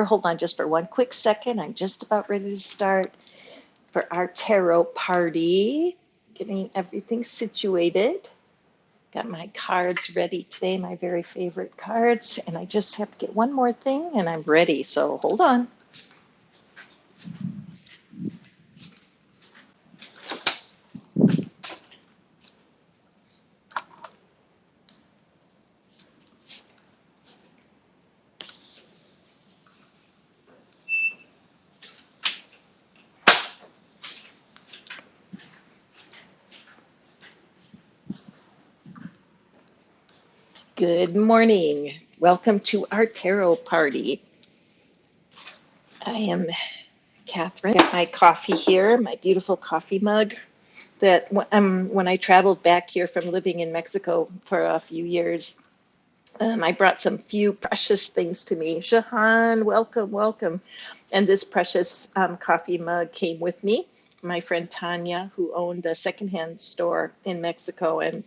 Hold on just for one quick second. I'm just about ready to start for our tarot party. Getting everything situated. Got my cards ready today, my very favorite cards. And I just have to get one more thing and I'm ready. So hold on. Good morning. Welcome to our tarot party. I am Catherine. Got my coffee here, my beautiful coffee mug that when I traveled back here from living in Mexico for a few years, I brought some few precious things to me. Shahan, welcome, welcome. And this precious coffee mug came with me. My friend Tanya, who owned a secondhand store in Mexico, and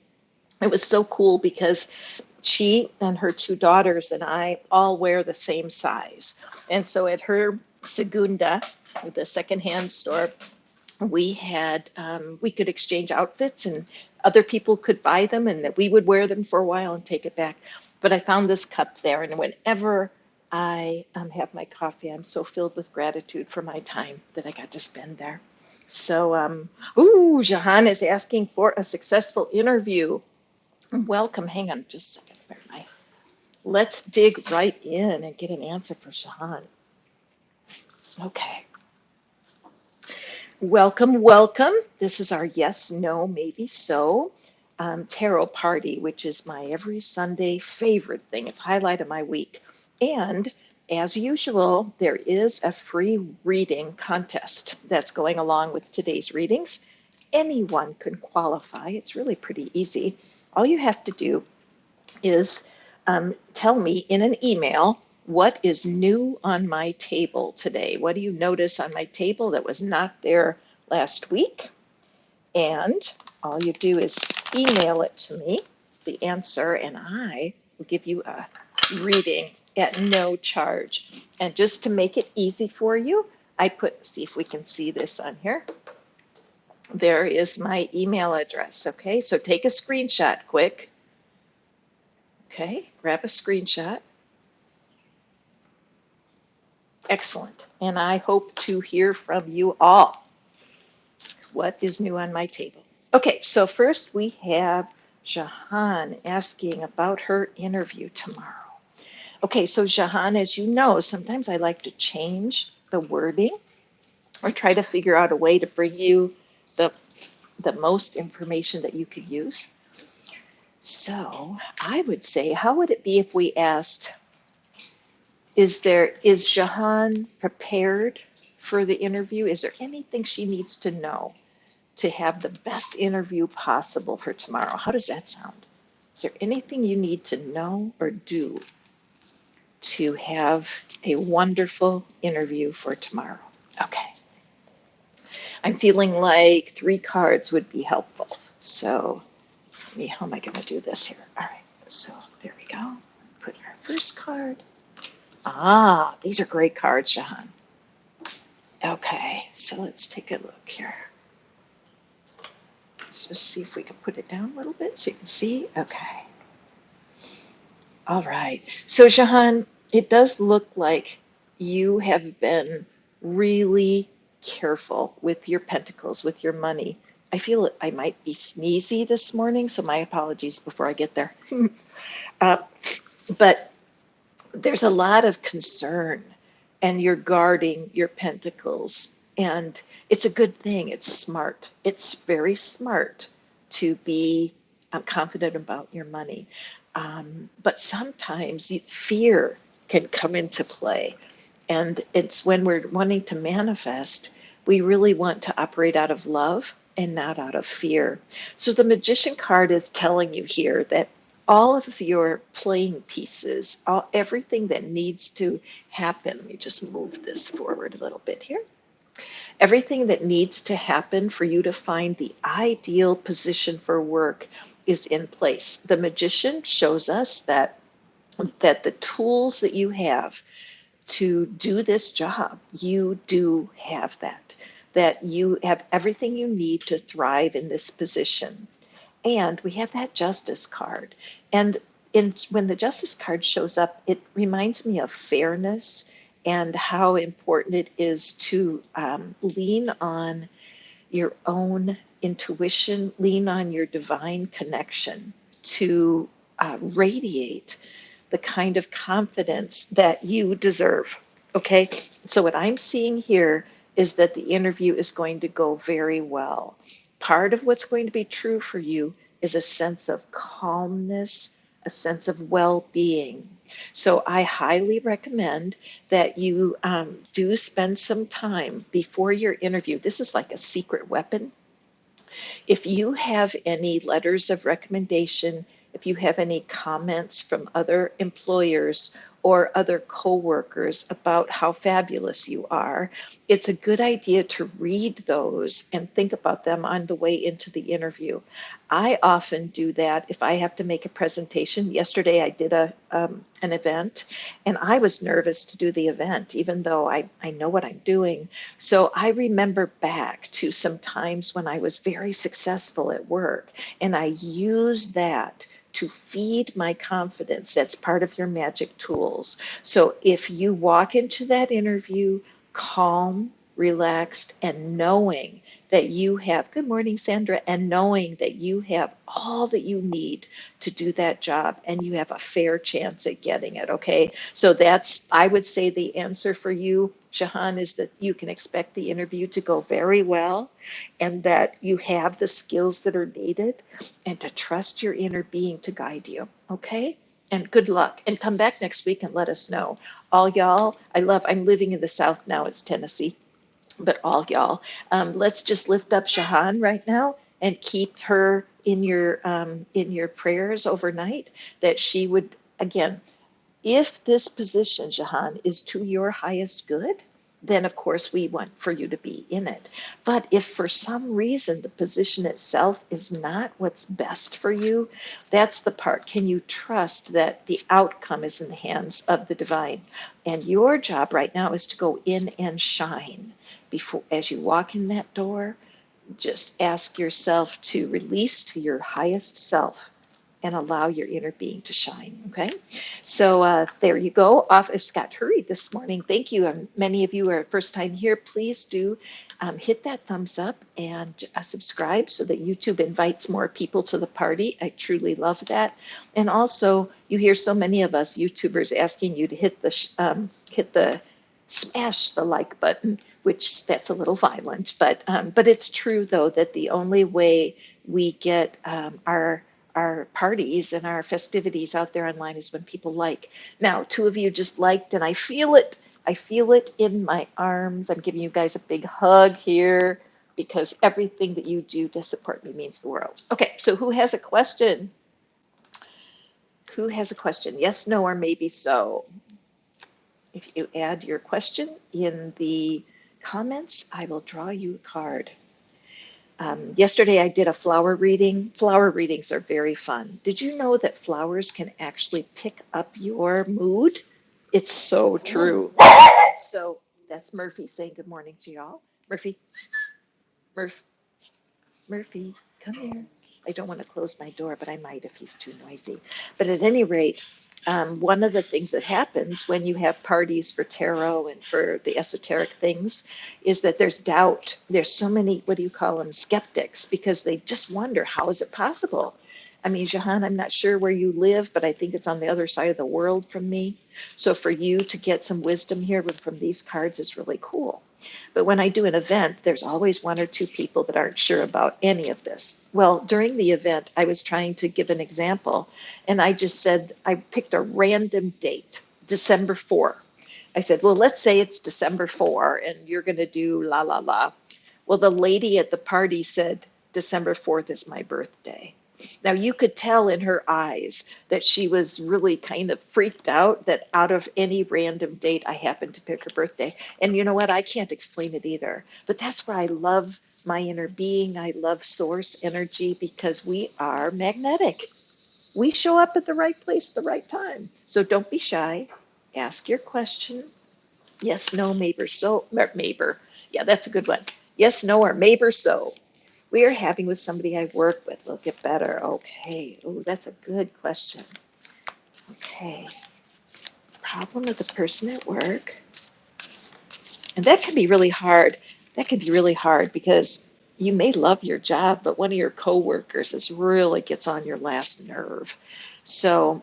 it was so cool because she and her two daughters and I all wear the same size. And so at her Segunda, the secondhand store, we could exchange outfits and other people could buy them and that we would wear them for a while and take it back. But I found this cup there, and whenever I have my coffee, I'm so filled with gratitude for my time that I got to spend there. So, Jahan is asking for a successful interview. Welcome. Hang on just a second. Let's dig right in and get an answer for Shahan. Okay. Welcome, welcome. This is our yes, no, maybe so tarot party, which is my every Sunday favorite thing. It's highlight of my week. And as usual, there is a free reading contest that's going along with today's readings. Anyone can qualify. It's really pretty easy. All you have to do is tell me in an email what is new on my table today. What do you notice on my table that was not there last week? And all you do is email it to me, the answer, and I will give you a reading at no charge. And just to make it easy for you, see if we can see this on here. There is my email address. Okay, so take a screenshot quick. Okay, grab a screenshot. Excellent. And I hope to hear from you all. What is new on my table? Okay, so first we have Jahan asking about her interview tomorrow. Okay, so Jahan, as you know, sometimes I like to change the wording or try to figure out a way to bring you the most information that you could use. So I would say, how would it be if we asked, is Jahan prepared for the interview? Is there anything she needs to know to have the best interview possible for tomorrow? How does that sound? Is there anything you need to know or do to have a wonderful interview for tomorrow? Okay. I'm feeling like 3 cards would be helpful. So, how am I going to do this here? All right. So, there we go. Put our first card. Ah, these are great cards, Jahan. Okay, so let's take a look here. Let's just see if we can put it down a little bit so you can see. Okay. All right. So, Jahan, it does look like you have been really careful with your pentacles, with your money. I feel I might be sneezy this morning, so my apologies before I get there. But there's a lot of concern, and you're guarding your pentacles. And it's a good thing. It's smart. It's very smart to be confident about your money. But sometimes fear can come into play. And it's when we're wanting to manifest, we really want to operate out of love and not out of fear. So the Magician card is telling you here that all of your playing pieces, everything that needs to happen, let me just move this forward a little bit here. Everything that needs to happen for you to find the ideal position for work is in place. The Magician shows us that the tools that you have to do this job. You do have that you have everything you need to thrive in this position. And we have that justice card. And when the justice card shows up, it reminds me of fairness and how important it is to lean on your own intuition, lean on your divine connection to radiate the kind of confidence that you deserve. Okay, so what I'm seeing here is that the interview is going to go very well. Part of what's going to be true for you is a sense of calmness, a sense of well being. So I highly recommend that you do spend some time before your interview. This is like a secret weapon. If you have any letters of recommendation, if you have any comments from other employers or other coworkers about how fabulous you are, it's a good idea to read those and think about them on the way into the interview. I often do that if I have to make a presentation. Yesterday I did an event and I was nervous to do the event, even though I know what I'm doing. So I remember back to some times when I was very successful at work, and I used that to feed my confidence. That's part of your magic tools. So if you walk into that interview calm, relaxed, and knowing that you have, good morning, Sandra, and knowing that you have all that you need to do that job and you have a fair chance at getting it. Okay. So that's, I would say the answer for you, Shahan, is that you can expect the interview to go very well and that you have the skills that are needed and to trust your inner being to guide you. Okay. And good luck and come back next week and let us know. All y'all, I'm living in the South now. It's Tennessee, but all y'all, let's just lift up Shahan right now and keep her in your prayers overnight, that she would, again, if this position, Jahan, is to your highest good, then of course we want for you to be in it. But if for some reason the position itself is not what's best for you, that's the part. Can you trust that the outcome is in the hands of the divine? And your job right now is to go in and shine. Before, as you walk in that door, just ask yourself to release to your highest self and allow your inner being to shine. Okay. So there you go. Off. I just got hurried this morning. Thank you. Many of you are first time here. Please do hit that thumbs up and subscribe so that YouTube invites more people to the party. I truly love that. And also, you hear so many of us YouTubers asking you to hit the smash the like button, which that's a little violent, but it's true though that the only way we get our parties and our festivities out there online is when people like. Now, two of you just liked, and I feel it. I feel it in my arms. I'm giving you guys a big hug here because everything that you do to support me means the world. Okay, so who has a question? Who has a question? Yes, no, or maybe so. If you add your question in the comments, I will draw you a card. Yesterday I did a flower reading. Flower readings are very fun. Did you know that flowers can actually pick up your mood? It's so true. So that's Murphy saying good morning to y'all. Murphy, Murphy, come here. I don't want to close my door, but I might if he's too noisy. But at any rate, one of the things that happens when you have parties for tarot and for the esoteric things is that there's doubt. There's so many, what do you call them, skeptics, because they just wonder, how is it possible? I mean, Jahan, I'm not sure where you live, but I think it's on the other side of the world from me. So for you to get some wisdom here from these cards is really cool. But when I do an event, there's always one or two people that aren't sure about any of this. Well, during the event, I was trying to give an example, and I just said, I picked a random date, December 4. I said, well, let's say it's December 4, and you're going to do la, la, la. Well, the lady at the party said, December 4th is my birthday. Now, you could tell in her eyes that she was really kind of freaked out that out of any random date, I happened to pick her birthday. And you know what? I can't explain it either. But that's where I love my inner being. I love source energy because we are magnetic. We show up at the right place at the right time. So don't be shy. Ask your question. Yes, no, maybe so, maybe. Yeah, that's a good one. Yes, no, or maybe so. We are having with somebody I work with. Will get better. Okay. Oh, that's a good question. Okay. Problem with the person at work. And that can be really hard. That can be really hard because you may love your job, but one of your coworkers is really gets on your last nerve. So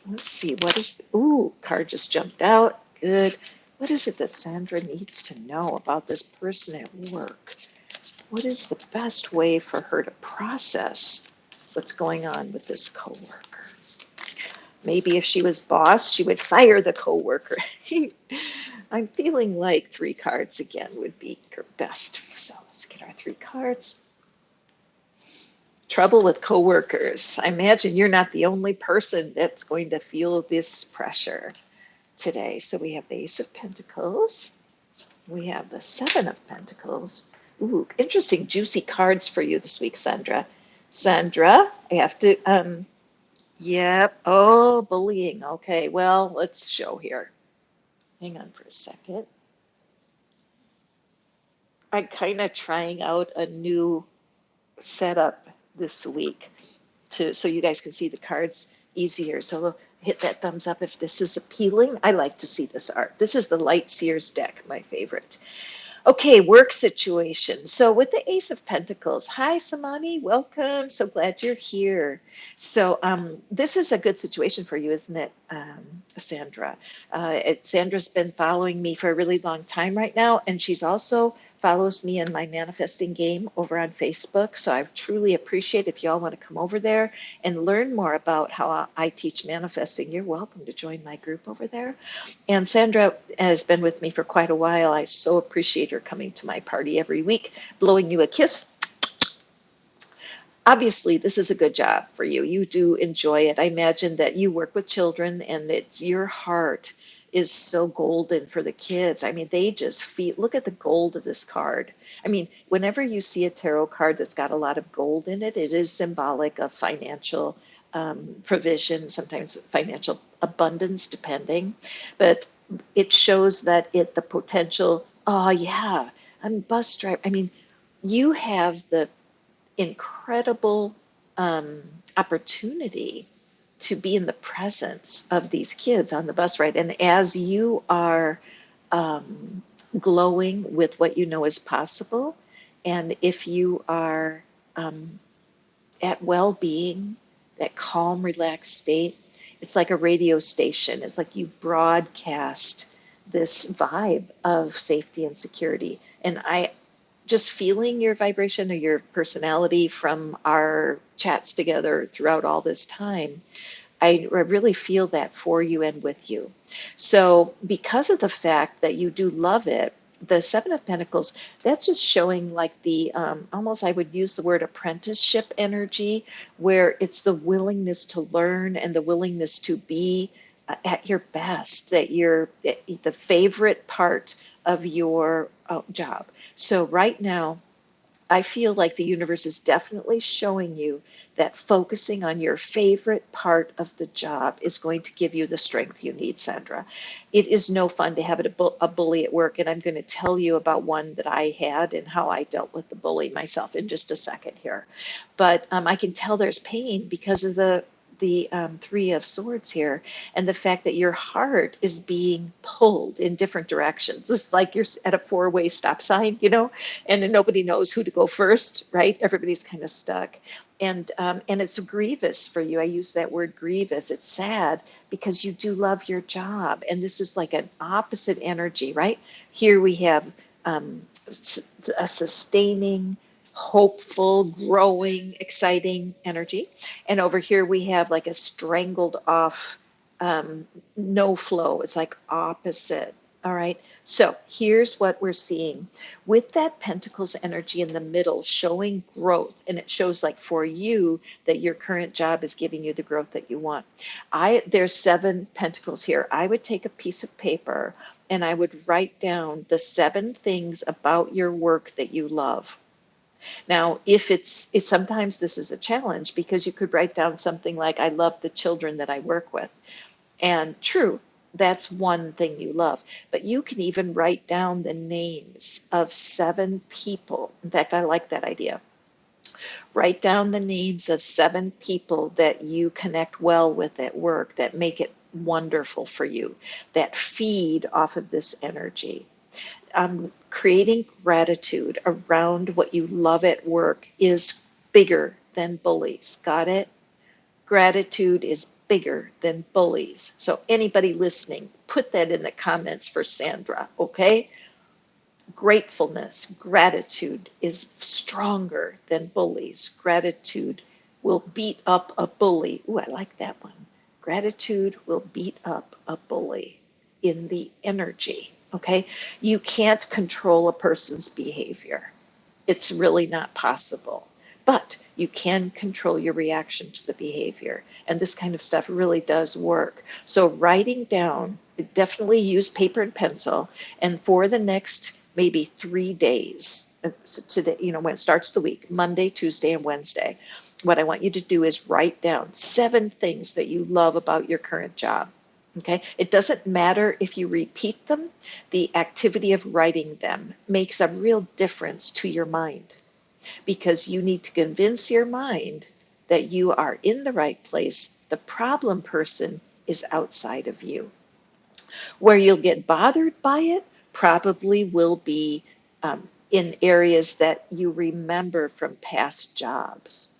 let's see, what is, ooh, card just jumped out. Good. What is it that Sandra needs to know about this person at work? What is the best way for her to process what's going on with this coworker? Maybe if she was boss, she would fire the coworker. I'm feeling like 3 cards again would be her best. So let's get our 3 cards. Trouble with coworkers. I imagine you're not the only person that's going to feel this pressure today. So we have the Ace of Pentacles. We have the Seven of Pentacles. Ooh, interesting, juicy cards for you this week, Sandra. Sandra, I have to, yep. Oh, bullying. Okay, well, let's show here. Hang on for a second. I'm kind of trying out a new setup this week to so you guys can see the cards easier. So hit that thumbs up if this is appealing. I like to see this art. This is the Light Seers deck, my favorite. Okay, work situation. So with the Ace of Pentacles, hi Samani, welcome. So glad you're here. So this is a good situation for you, isn't it, Sandra? Sandra's been following me for a really long time right now, and she's also follows me in my manifesting game over on Facebook. So I truly appreciate if y'all want to come over there and learn more about how I teach manifesting. You're welcome to join my group over there. And Sandra has been with me for quite a while. I so appreciate her coming to my party every week, blowing you a kiss. Obviously, this is a good job for you. You do enjoy it. I imagine that you work with children and that your heart is so golden for the kids. I mean, they just feel, look at the gold of this card. I mean, whenever you see a tarot card that's got a lot of gold in it, it is symbolic of financial provision, sometimes financial abundance, depending. But it shows that the potential, oh, yeah, I'm a bus driver. I mean, you have the incredible um, opportunity to be in the presence of these kids on the bus ride. And as you are um, glowing with what you know is possible, and if you are um, at well being, that calm, relaxed state, it's like a radio station. It's like you broadcast this vibe of safety and security. And I, just feeling your vibration or your personality from our chats together throughout all this time, I really feel that for you and with you. So, because of the fact that you do love it, the Seven of Pentacles, that's just showing like the almost, I would use the word apprenticeship energy, where it's the willingness to learn and the willingness to be at your best, that you're the favorite part of your job. So, right now, I feel like the universe is definitely showing you that focusing on your favorite part of the job is going to give you the strength you need, Sandra. It is no fun to have a bully at work, and I'm going to tell you about one that I had and how I dealt with the bully myself in just a second here. But I can tell there's pain because of the Three of Swords here, and the fact that your heart is being pulled in different directions. It's like you're at a four-way stop sign, and then nobody knows who to go first, right? Everybody's kind of stuck. And it's grievous for you. I use that word grievous. It's sad because you do love your job. And this is like an opposite energy, right? Here we have a sustaining, hopeful, growing, exciting energy. And over here we have like a strangled off, no flow. It's like opposite. All right. So here's what we're seeing with that Pentacles energy in the middle showing growth. And it shows like for you that your current job is giving you the growth that you want. There's 7 Pentacles here. I would take a piece of paper and I would write down the 7 things about your work that you love. Now, if it's sometimes this is a challenge because you could write down something like, I love the children that I work with. And true, That's one thing you love. But you can even write down the names of 7 people. In fact, I like that idea. Write down the names of 7 people that you connect well with at work, that make it wonderful for you, that feed off of this energy. Creating gratitude around what you love at work is bigger than bullies. Got it? Gratitude is bigger than bullies. So anybody listening, put that in the comments for Sandra, okay? Gratefulness, gratitude is stronger than bullies. Gratitude will beat up a bully. Ooh, I like that one. Gratitude will beat up a bully in the energy, okay? You can't control a person's behavior. It's really not possible. But you can control your reaction to the behavior. And this kind of stuff really does work. So writing down, definitely use paper and pencil. And for the next maybe 3 days, today, when it starts the week, Monday, Tuesday, and Wednesday, what I want you to do is write down 7 things that you love about your current job. Okay, it doesn't matter if you repeat them, the activity of writing them makes a real difference to your mind, because you need to convince your mind that you are in the right place. The problem person is outside of you. Where you'll get bothered by it probably will be in areas that you remember from past jobs.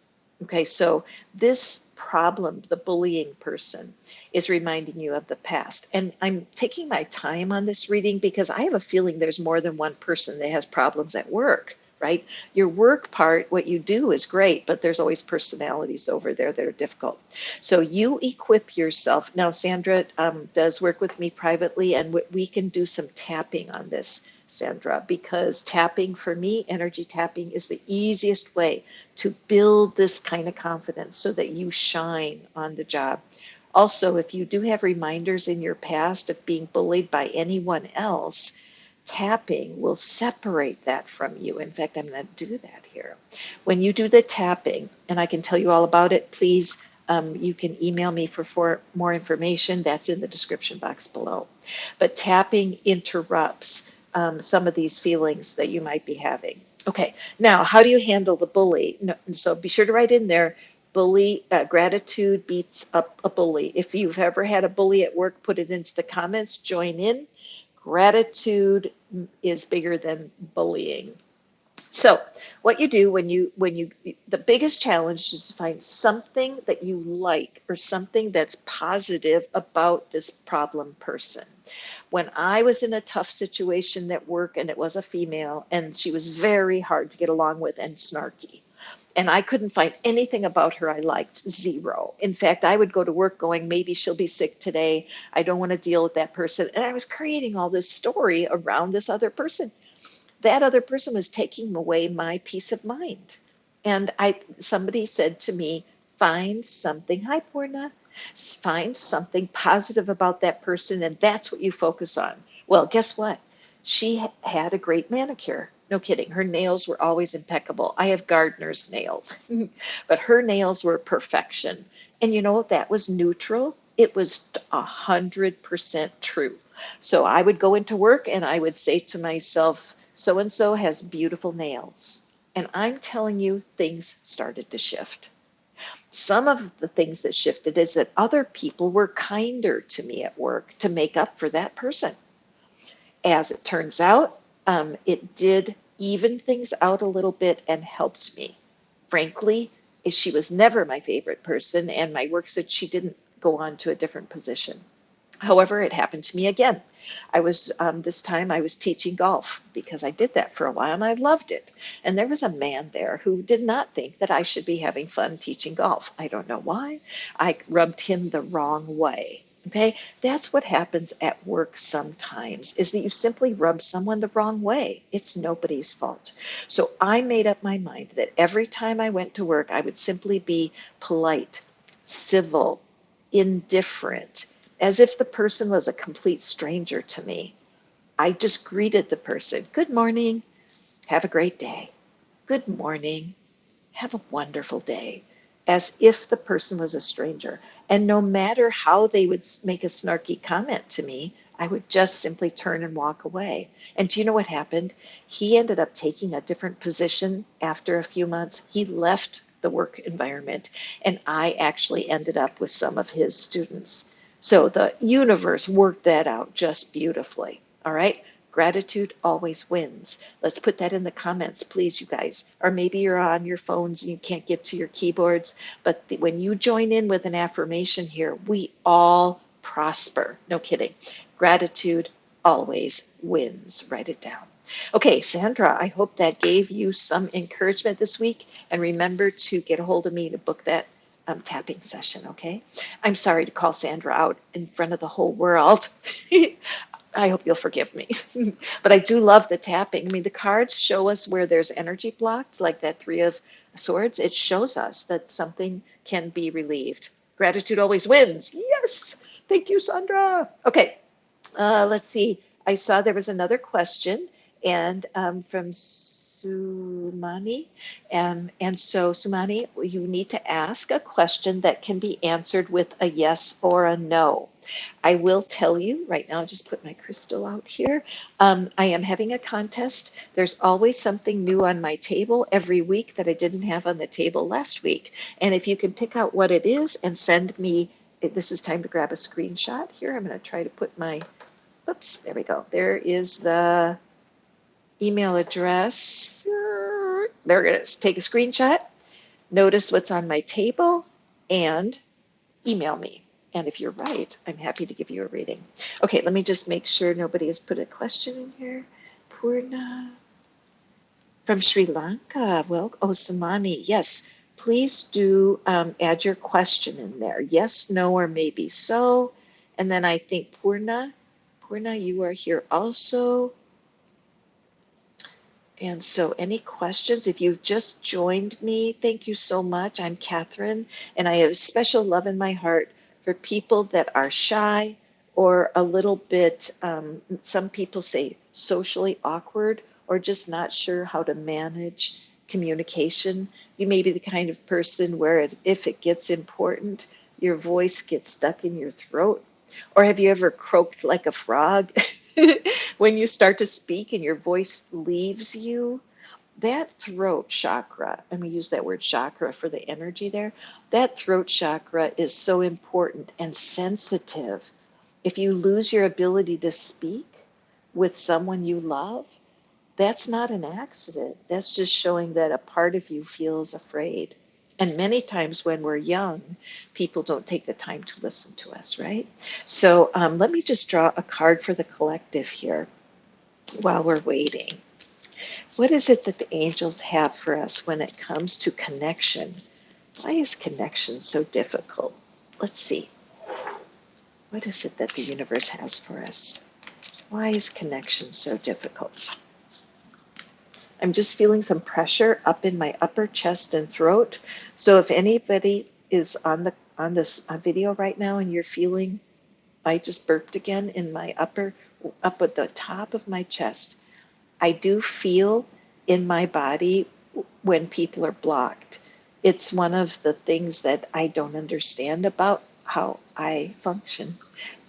Okay, so this problem, the bullying person, is reminding you of the past. And I'm taking my time on this reading because I have a feeling there's more than one person that has problems at work, right? Your work part, what you do is great, but there's always personalities over there that are difficult. So you equip yourself. Now, Sandra does work with me privately, and we can do some tapping on this, Sandra, because tapping for me, energy tapping, is the easiest way to build this kind of confidence so that you shine on the job. Also, if you do have reminders in your past of being bullied by anyone else, tapping will separate that from you. In fact, I'm going to do that here. When you do the tapping, and I can tell you all about it, please, you can email me for more information. That's in the description box below. But tapping interrupts some of these feelings that you might be having. Okay, now how do you handle the bully? No, so be sure to write in there, bully, gratitude beats up a bully. If you've ever had a bully at work, put it into the comments, join in. Gratitude is bigger than bullying. So what you do the biggest challenge is to find something that you like or something that's positive about this problem person. When I was in a tough situation at work, and it was a female, and she was very hard to get along with and snarky, and I couldn't find anything about her I liked, zero. In fact, I would go to work going, maybe she'll be sick today. I don't want to deal with that person. And I was creating all this story around this other person. That other person was taking away my peace of mind. And somebody said to me, find something, hi Purna, find something positive about that person, and that's what you focus on. Well, guess what? She had a great manicure. No kidding. Her nails were always impeccable. I have gardener's nails, but her nails were perfection. And that was neutral. It was 100% true. So I would go into work and I would say to myself, so and so has beautiful nails. And I'm telling you, things started to shift. Some of the things that shifted is that other people were kinder to me at work to make up for that person. As it turns out, it did even things out a little bit and helped me. Frankly, she was never my favorite person, and my work said she didn't go on to a different position. However, it happened to me again. This time I was teaching golf because I did that for a while and I loved it. And there was a man there who did not think that I should be having fun teaching golf. I don't know why. I rubbed him the wrong way. Okay, that's what happens at work sometimes, is that you simply rub someone the wrong way. It's nobody's fault. So I made up my mind that every time I went to work, I would simply be polite, civil, indifferent, as if the person was a complete stranger to me. I just greeted the person. Good morning. Have a great day. Good morning. Have a wonderful day. as if the person was a stranger. And no matter how they would make a snarky comment to me, I would just simply turn and walk away. And do you know what happened? He ended up taking a different position after a few months. He left the work environment, and I actually ended up with some of his students. So the universe worked that out just beautifully. All right. Gratitude always wins. Let's put that in the comments, please, you guys. Or maybe you're on your phones and you can't get to your keyboards. But when you join in with an affirmation here, we all prosper. No kidding. Gratitude always wins. Write it down. Okay, Sandra, I hope that gave you some encouragement this week. And remember to get a hold of me to book that tapping session, okay? I'm sorry to call Sandra out in front of the whole world. I hope you'll forgive me. But I do love the tapping. I mean, the cards show us where there's energy blocked, like that Three of Swords. It shows us that something can be relieved. Gratitude always wins. Yes. Thank you, Sandra. Okay. Let's see. I saw there was another question, and from Sumani. And so, Sumani, you need to ask a question that can be answered with a yes or a no. I will tell you right now, just put my crystal out here. I am having a contest. There's always something new on my table every week that I didn't have on the table last week. And if you can pick out what it is and send me, this is time to grab a screenshot here. I'm going to try to put my, oops, there we go. There is the email address. There it is. Take a screenshot, notice what's on my table, and email me. And if you're right, I'm happy to give you a reading. Okay, let me just make sure nobody has put a question in here. Purna from Sri Lanka. Well, oh, Samani, yes. Please do add your question in there. Yes, no, or maybe so. And then I think Purna, you are here also. And so any questions, if you've just joined me, thank you so much. I'm Catherine, and I have special love in my heart for people that are shy or a little bit, some people say socially awkward or just not sure how to manage communication. You may be the kind of person where if it gets important, your voice gets stuck in your throat. Or have you ever croaked like a frog? When you start to speak and your voice leaves you, that throat chakra, and we use that word chakra for the energy there, that throat chakra is so important and sensitive. If you lose your ability to speak with someone you love, that's not an accident. That's just showing that a part of you feels afraid. And many times when we're young, people don't take the time to listen to us, right? So let me just draw a card for the collective here while we're waiting. What is it that the angels have for us when it comes to connection? Why is connection so difficult? Let's see. What is it that the universe has for us? Why is connection so difficult? I'm just feeling some pressure up in my upper chest and throat. So if anybody is on this video right now and you're feeling, I just burped again in my up at the top of my chest. I do feel in my body when people are blocked. It's one of the things that I don't understand about how I function,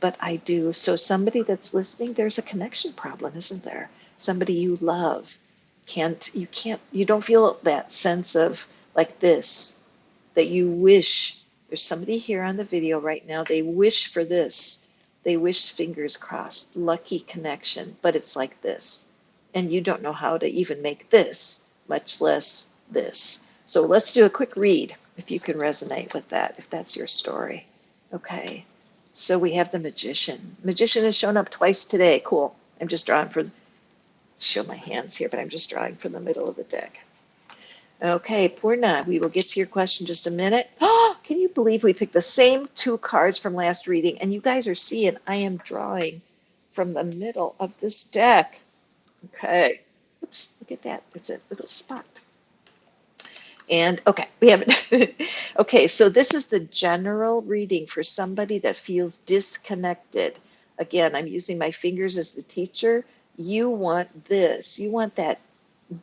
but I do. So somebody that's listening, there's a connection problem, isn't there? Somebody you love you don't feel that sense of like this, that you wish. There's somebody here on the video right now, they wish for this. They wish, fingers crossed, lucky connection, but it's like this. And you don't know how to even make this, much less this. So let's do a quick read if you can resonate with that, if that's your story. Okay, so we have the Magician. Magician has shown up twice today. Cool. I'm just drawing for, show my hands here, but I'm just drawing from the middle of the deck. Okay, Purna, we will get to your question in just a minute. Oh, can you believe we picked the same two cards from last reading? And you guys are seeing I am drawing from the middle of this deck. Okay. Oops, look at that. It's a little spot. And okay, we have it. Okay, so this is the general reading for somebody that feels disconnected. Again, I'm using my fingers as the teacher. You want this. You want that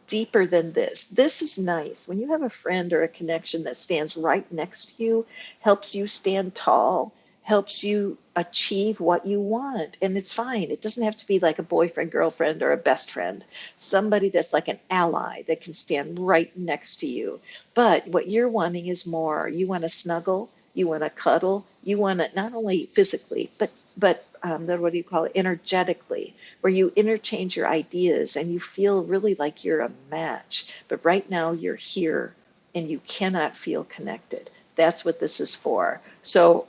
deeper than this. This is nice. When you have a friend or a connection that stands right next to you, helps you stand tall, helps you achieve what you want. And it's fine. It doesn't have to be like a boyfriend, girlfriend, or a best friend. Somebody that's like an ally that can stand right next to you. But what you're wanting is more. You want to snuggle, you want to cuddle, you want to not only physically, but what do you call it? Energetically, where you interchange your ideas and you feel really like you're a match. But right now you're here and you cannot feel connected. That's what this is for. So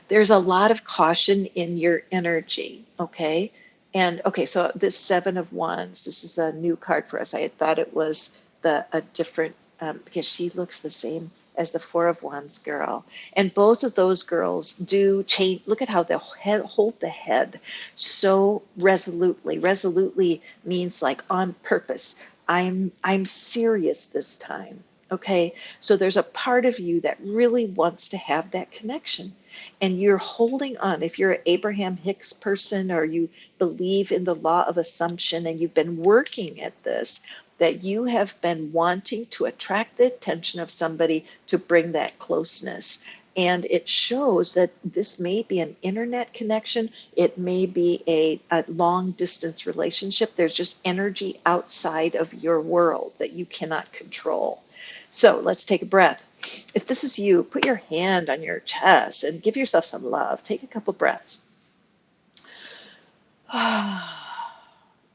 there's a lot of caution in your energy, okay? And okay, so this Seven of Wands, this is a new card for us. I had thought it was a different, because she looks the same as the Four of Wands girl. And both of those girls do change. Look at how they hold the head so resolutely. Resolutely means like on purpose. I'm serious this time. Okay, so there's a part of you that really wants to have that connection, and you're holding on. If you're an Abraham Hicks person, or you believe in the law of assumption and you've been working at this, that you have been wanting to attract the attention of somebody to bring that closeness. And it shows that this may be an internet connection. It may be a long distance relationship. There's just energy outside of your world that you cannot control. So let's take a breath. If this is you, put your hand on your chest and give yourself some love. Take a couple breaths.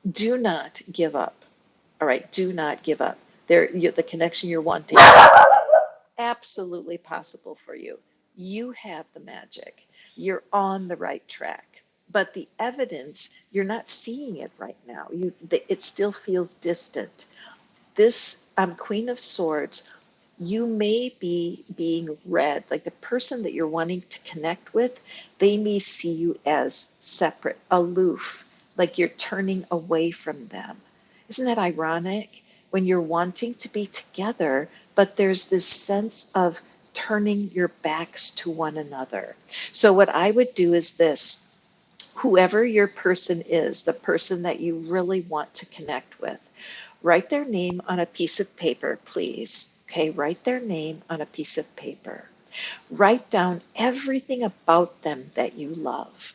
Do not give up. All right, do not give up. The connection you're wanting is absolutely possible for you. You have the magic. You're on the right track. But the evidence, you're not seeing it right now. It still feels distant. This Queen of Swords, you may be being read, like the person that you're wanting to connect with, they may see you as separate, aloof, like you're turning away from them. Isn't that ironic? When you're wanting to be together, but there's this sense of turning your backs to one another. So, what I would do is this: whoever your person is, the person that you really want to connect with, write their name on a piece of paper, please. Okay, write their name on a piece of paper. Write down everything about them that you love.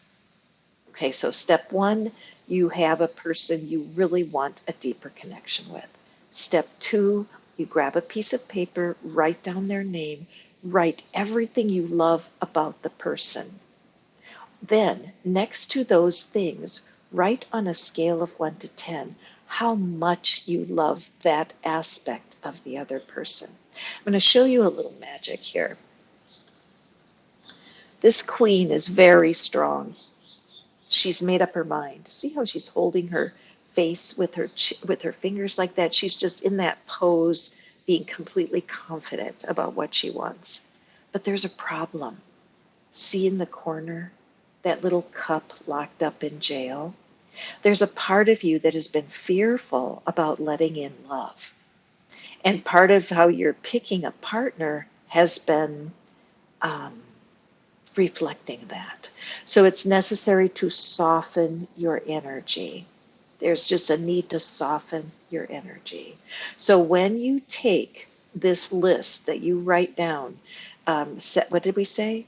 Okay, so step one, you have a person you really want a deeper connection with. Step two, you grab a piece of paper, write down their name, write everything you love about the person. Then, next to those things, write on a scale of 1 to 10 how much you love that aspect of the other person. I'm going to show you a little magic here. This queen is very strong. She's made up her mind. See how she's holding her face with her fingers like that? She's just in that pose, being completely confident about what she wants. But there's a problem. See in the corner that little cup locked up in jail? There's a part of you that has been fearful about letting in love. And part of how you're picking a partner has been um, reflecting that. So it's necessary to soften your energy. There's just a need to soften your energy. So when you take this list that you write down, what did we say?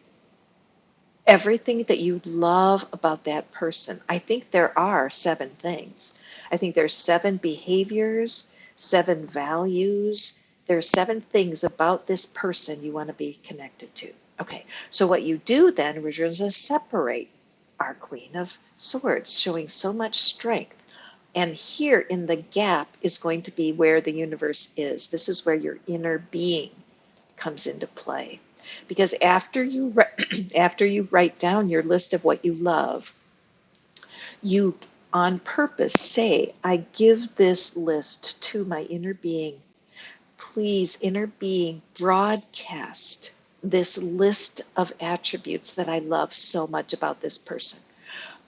Everything that you love about that person. I think there are 7 things. I think there's 7 behaviors, 7 values. There's 7 things about this person you want to be connected to. Okay, so what you do then is you're going to separate our Queen of Swords, showing so much strength. And here in the gap is going to be where the universe is. This is where your inner being comes into play. Because after you after you write down your list of what you love, you on purpose say, I give this list to my inner being. Please, inner being, broadcast this list of attributes that I love so much about this person.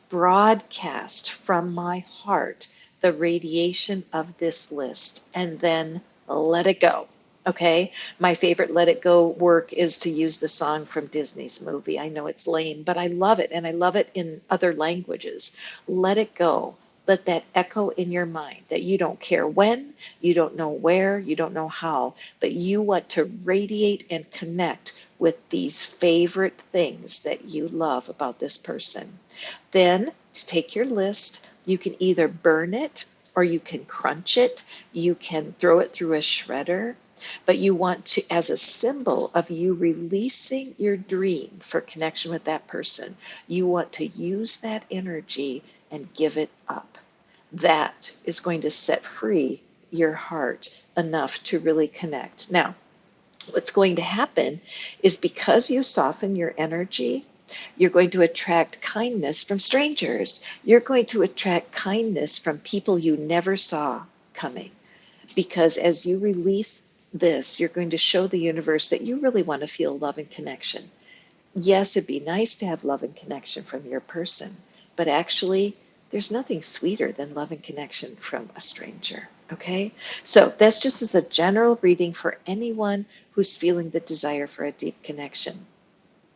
Broadcast from my heart the radiation of this list, and then let it go. Okay, my favorite let it go work is to use the song from Disney's movie. I know it's lame, but I love it, and I love it in other languages. Let it go. let that echo in your mind that you don't care when, you don't know where, you don't know how, but you want to radiate and connect with these favorite things that you love about this person. Then take your list. You can either burn it or you can crunch it. You can throw it through a shredder, but you want to, as a symbol of you releasing your dream for connection with that person, you want to use that energy and give it up. That is going to set free your heart enough to really connect. Now, what's going to happen is because you soften your energy, you're going to attract kindness from strangers. You're going to attract kindness from people you never saw coming. Because as you release this, you're going to show the universe that you really want to feel love and connection. Yes, it'd be nice to have love and connection from your person, but actually, there's nothing sweeter than love and connection from a stranger. Okay? So that's just as a general reading for anyone who's feeling the desire for a deep connection.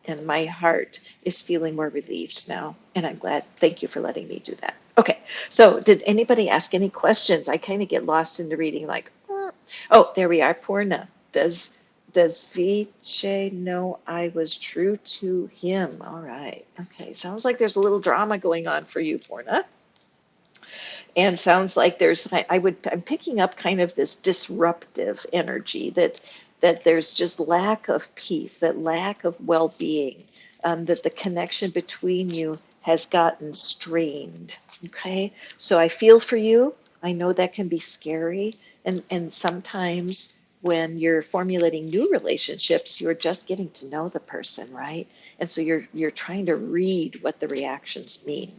And my heart is feeling more relieved now. And I'm glad. Thank you for letting me do that. Okay. So did anybody ask any questions? I kind of get lost in the reading like, oh, there we are. Purna. Does Vijay know I was true to him? All right. Okay. Sounds like there's a little drama going on for you, Purna. And sounds like there's, I'm picking up kind of this disruptive energy that there's just lack of peace, that lack of well-being, that the connection between you has gotten strained. Okay, so I feel for you. I know that can be scary, and sometimes when you're formulating new relationships, you're just getting to know the person, right? And so you're trying to read what the reactions mean.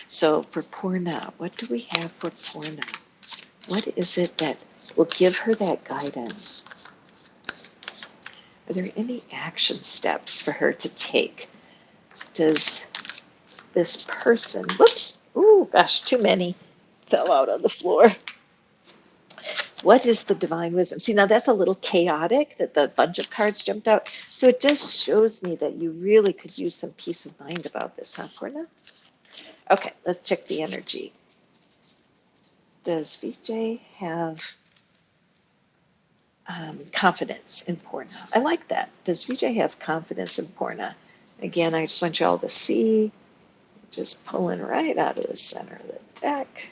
So for Purna, what do we have for Purna? What is it that will give her that guidance? Are there any action steps for her to take? Does this person, whoops, ooh, gosh, too many fell out on the floor. What is the divine wisdom? See, now that's a little chaotic that the bunch of cards jumped out. So it just shows me that you really could use some peace of mind about this, huh, Purna? Okay, let's check the energy. Does Vijay have confidence in Purna? I like that. Does Vijay have confidence in Purna? Again, I just want you all to see, just pulling right out of the center of the deck.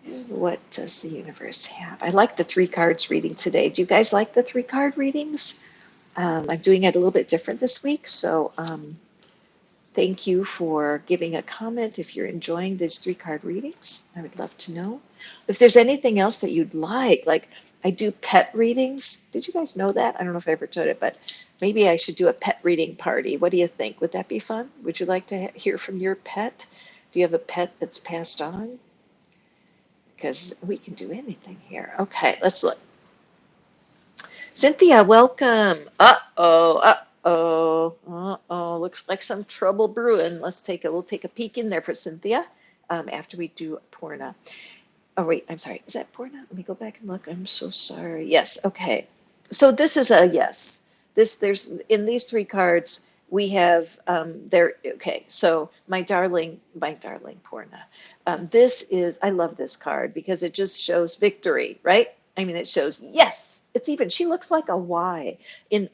And what does the universe have? I like the 3 cards reading today. Do you guys like the 3 card readings? I'm doing it a little bit different this week, so thank you for giving a comment if you're enjoying these 3 card readings. I would love to know. If there's anything else that you'd like I do pet readings. Did you guys know that? I don't know if I ever told it, but maybe I should do a pet reading party. What do you think? Would that be fun? Would you like to hear from your pet? Do you have a pet that's passed on? Because we can do anything here. Okay, let's look. Cynthia, welcome. Looks like some trouble brewing. We'll take a peek in there for Cynthia after we do Purna. Oh, wait, I'm sorry. Is that Purna? Let me go back and look. I'm so sorry. Yes, okay. So this is a yes. There's in these 3 cards, we have there. Okay, so my darling Purna. I love this card because it just shows victory, right? I mean, it shows yes. She looks like a Y.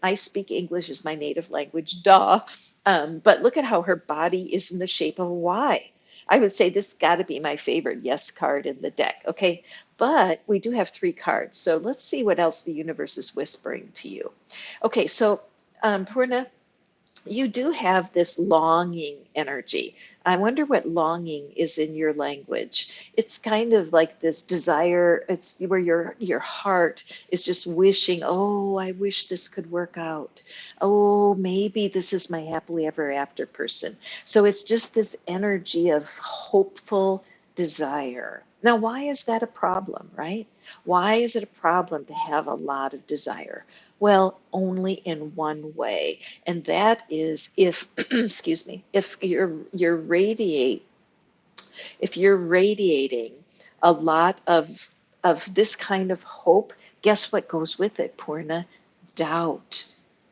I speak English is my native language, duh. But look at how her body is in the shape of a Y. I would say this got to be my favorite yes card in the deck. Okay, but we do have 3 cards. So let's see what else the universe is whispering to you. Okay, so Purna, you do have this longing energy. I wonder what longing is in your language. It's kind of like this desire. It's where your heart is just wishing, oh, I wish this could work out. Oh, maybe this is my happily ever after person. So it's just this energy of hopeful desire. Now, why is that a problem, right? Why is it a problem to have a lot of desire? Well, only in one way, and that is if excuse me, if you're radiating a lot of this kind of hope, guess what goes with it, Purna? Doubt.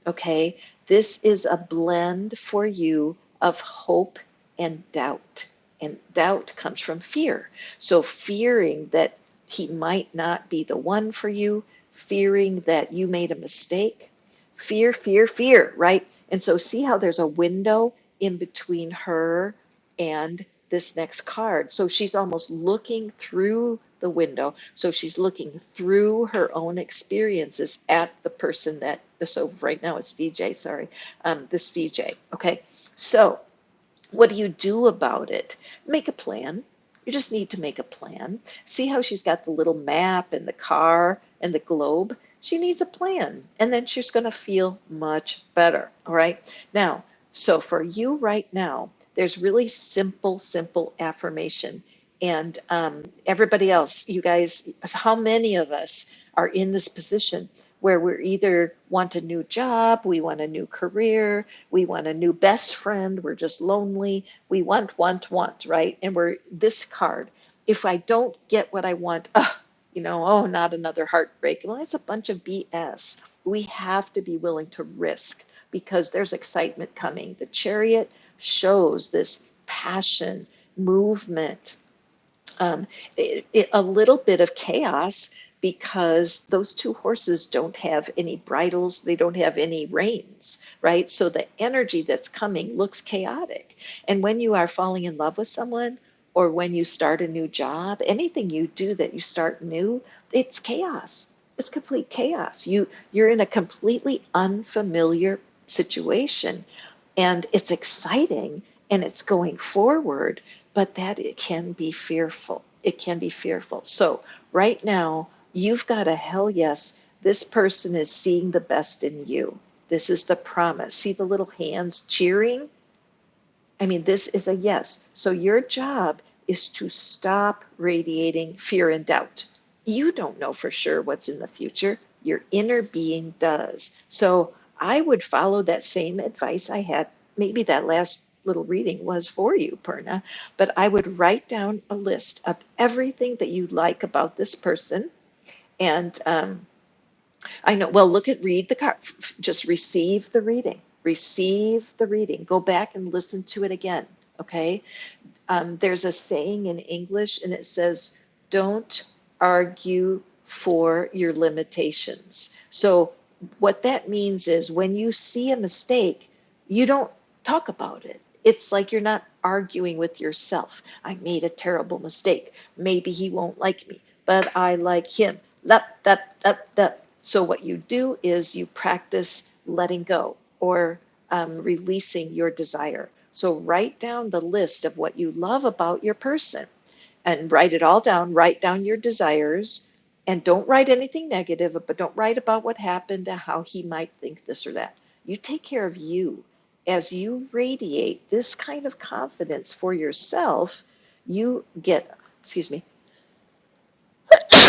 Okay, this is a blend for you of hope and doubt And doubt comes from fear. So fearing that he might not be the one for you, fearing that you made a mistake, fear, fear, fear, right? And so see how there's a window in between her and this next card. So she's almost looking through the window. So she's looking through her own experiences at the person that, so right now it's VJ, sorry, this VJ, okay? So what do you do about it? Make a plan. You just need to make a plan. See how she's got the little map and the car and the globe? She needs a plan, and then she's going to feel much better. All right. Now, so for you right now, there's really simple affirmation. And everybody else, you guys, how many of us are in this position where we're either want a new job, we want a new career, we want a new best friend, we're just lonely, we want, right? And we're this card. If I don't get what I want, oh, not another heartbreak. Well, it's a bunch of BS. We have to be willing to risk because there's excitement coming. The Chariot shows this passion, movement, a little bit of chaos because those two horses don't have any bridles, they don't have any reins, right? So the energy that's coming looks chaotic. And when you are falling in love with someone, or when you start a new job, anything you do that you start new, it's chaos. It's complete chaos. You're in a completely unfamiliar situation, and it's exciting and it's going forward, but that it can be fearful. It can be fearful. So right now, you've got a hell yes. This person is seeing the best in you. This is the promise. See the little hands cheering? I mean, this is a yes. So your job is to stop radiating fear and doubt. You don't know for sure what's in the future. Your inner being does. So I would follow that same advice I had. Maybe that last little reading was for you, Purna, but I would write down a list of everything that you like about this person. And I know, well, read the card, just receive the reading, go back and listen to it again. Okay. There's a saying in English and it says, don't argue for your limitations. So what that means is when you see a mistake, you don't talk about it. It's like you're not arguing with yourself. I made a terrible mistake. Maybe he won't like me, but I like him. So what you do is you practice letting go or releasing your desire. So write down the list of what you love about your person and write it all down. Write down your desires and don't write anything negative, but don't write about what happened and how he might think this or that. You take care of you. As you radiate this kind of confidence for yourself, you get, excuse me,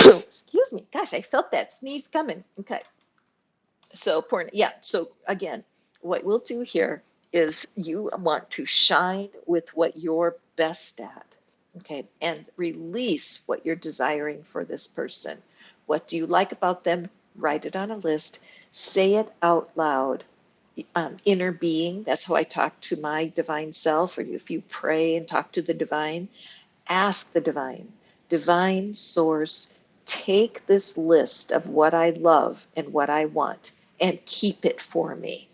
excuse me, gosh, I felt that sneeze coming. Okay. So, so again, what we'll do here is you want to shine with what you're best at, okay, and release what you're desiring for this person. What do you like about them? Write it on a list, say it out loud. Inner being, that's how I talk to my divine self, or if you pray and talk to the divine, ask the divine source, take this list of what I love and what I want and keep it for me.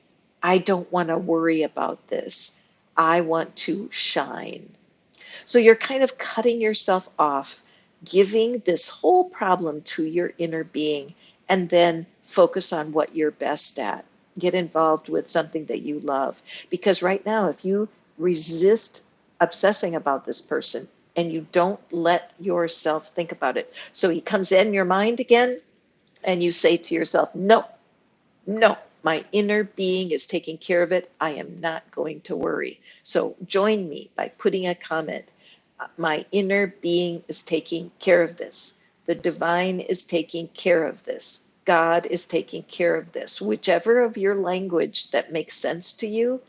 I don't want to worry about this. I want to shine. So you're kind of cutting yourself off, giving this whole problem to your inner being, and then focus on what you're best at. Get involved with something that you love. Because right now, if you resist obsessing about this person and you don't let yourself think about it, so he comes in your mind again, and you say to yourself, no, no, my inner being is taking care of it. I am not going to worry. So join me by putting a comment. My inner being is taking care of this. The divine is taking care of this. God is taking care of this. Whichever of your language that makes sense to you,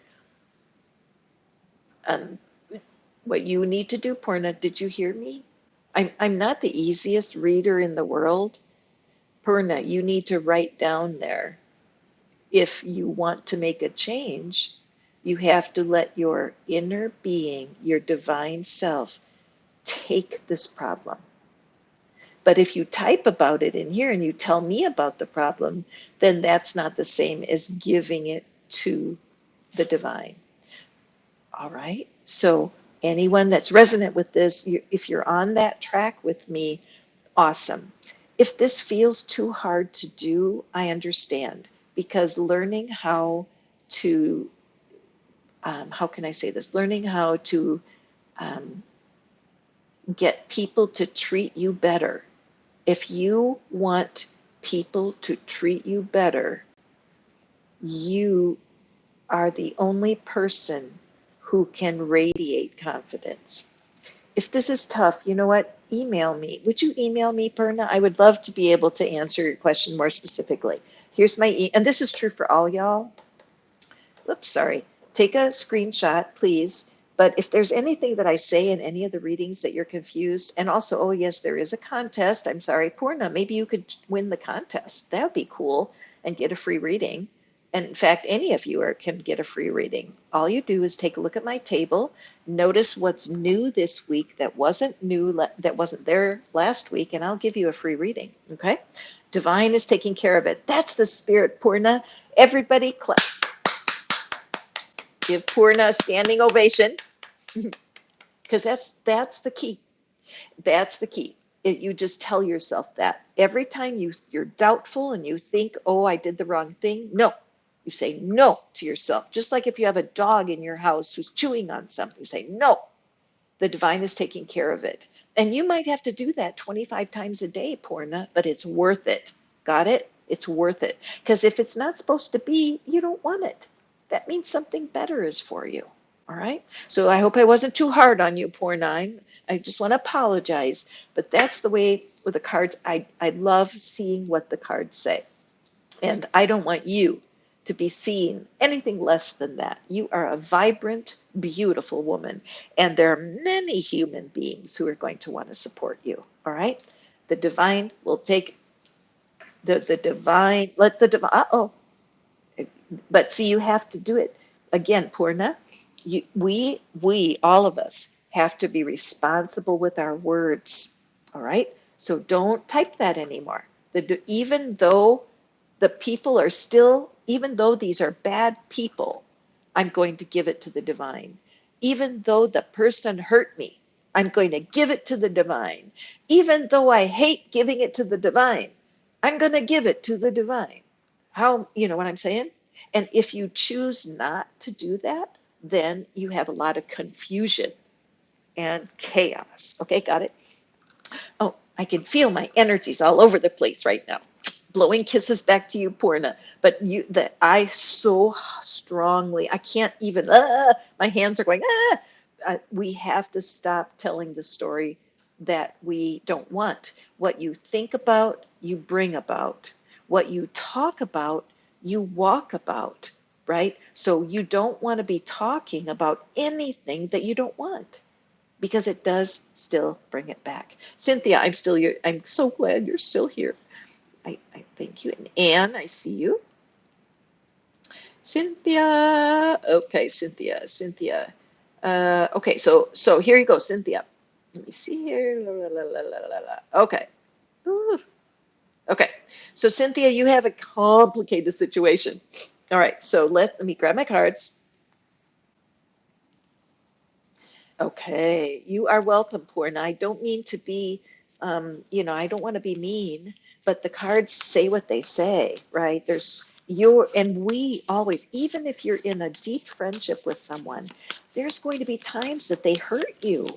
what you need to do, Purna, did you hear me? I'm not the easiest reader in the world. Purna, you need to write down there if you want to make a change, You have to let your inner being, your divine self, take this problem. But if you type about it in here and you tell me about the problem, then that's not the same as giving it to the divine. All right. So anyone that's resonant with this, if you're on that track with me, awesome. If this feels too hard to do, I understand, because learning to, how can I say this? Learning how to um, get people to treat you better. If you want people to treat you better, you are the only person who can radiate confidence. If this is tough, you know what? Email me. Would you email me, Perna? I would love to be able to answer your question more specifically. Here's my and this is true for all y'all. Oops, sorry. Take a screenshot, please. But if there's anything that I say in any of the readings that you're confused, and also, oh yes, there is a contest. I'm sorry, Purna, maybe you could win the contest. That would be cool and get a free reading. And in fact, any of you can get a free reading. All you do is take a look at my table, notice what's new this week that wasn't new, that wasn't there last week, and I'll give you a free reading. Okay? Divine is taking care of it. That's the spirit, Purna. Everybody clap. Give Purna a standing ovation, because that's the key. That's the key. You just tell yourself that every time you're doubtful and you think, oh, I did the wrong thing. No, you say no to yourself. Just like if you have a dog in your house who's chewing on something, you say no. The divine is taking care of it, and you might have to do that 25 times a day, Purna, but it's worth it. Got it? It's worth it, because if it's not supposed to be, you don't want it. That means something better is for you. All right. So I hope I wasn't too hard on you, poor nine. I just want to apologize. But that's the way with the cards. I love seeing what the cards say. And I don't want you to be seeing anything less than that. You are a vibrant, beautiful woman. And there are many human beings who are going to want to support you. All right. The divine will take the divine, let the divine, but see, you have to do it again, Purna. We, all of us, have to be responsible with our words. All right. So don't type that anymore. Even though the people are still, even though these are bad people, I'm going to give it to the divine. Even though the person hurt me, I'm going to give it to the divine. Even though I hate giving it to the divine, I'm going to give it to the divine. How, you know what I'm saying? And if you choose not to do that, then you have a lot of confusion and chaos. Okay, got it? Oh, I can feel my energies all over the place right now. Blowing kisses back to you, Purna. But I so strongly, I can't even, my hands are going, we have to stop telling the story that we don't want. What you think about, you bring about. What you talk about, you walk about, right? So you don't want to be talking about anything that you don't want, because it does still bring it back. Cynthia, I'm still here. I'm so glad you're still here. I thank you. And Anne, I see you. Cynthia. Okay, Cynthia. Okay, so here you go, Cynthia. Let me see here. La, la, la. Okay. Ooh. Okay. So Cynthia, you have a complicated situation. All right. So let me grab my cards. Okay, you are welcome, Purna. I don't mean to be, I don't want to be mean, but the cards say what they say, right? And we always, even if you're in a deep friendship with someone, there's going to be times that they hurt you.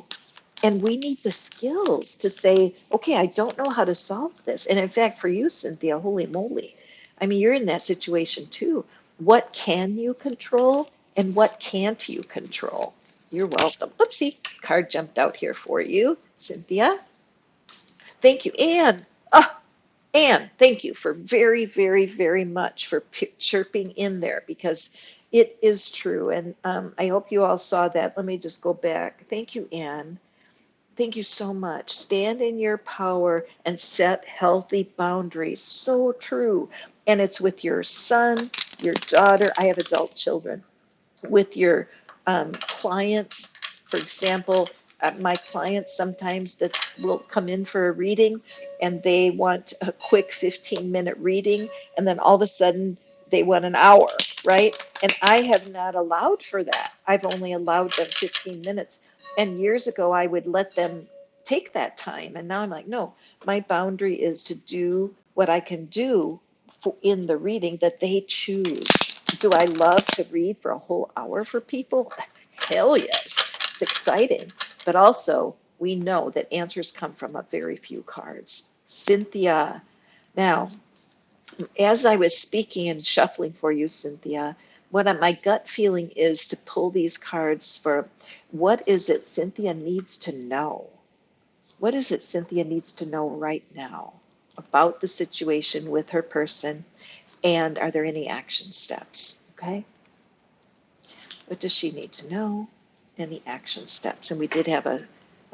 And we need the skills to say, okay, I don't know how to solve this. And in fact, for you, Cynthia, holy moly, I mean, you're in that situation too. What can you control and what can't you control? You're welcome. Oopsie, card jumped out here for you, Cynthia. Thank you, Anne. Ah, Anne, thank you for very, very, very much for chirping in there, because it is true. And I hope you all saw that. Let me just go back. Thank you, Anne. Thank you so much. Stand in your power and set healthy boundaries. So true. And it's with your son, your daughter. I have adult children. with your clients. For example, my clients sometimes that will come in for a reading and they want a quick 15-minute reading, and then all of a sudden they want an hour, right? And I have not allowed for that. I've only allowed them 15 minutes. And years ago, I would let them take that time. And now I'm like, no, my boundary is to do what I can do in the reading that they choose. Do I love to read for a whole hour for people? Hell yes. It's exciting. But also, we know that answers come from a very few cards. Cynthia. Now, as I was speaking and shuffling for you, Cynthia, my gut feeling is to pull these cards for what is it Cynthia needs to know? What is it Cynthia needs to know right now about the situation with her person? And are there any action steps? Okay. What does she need to know? Any action steps? And we did have a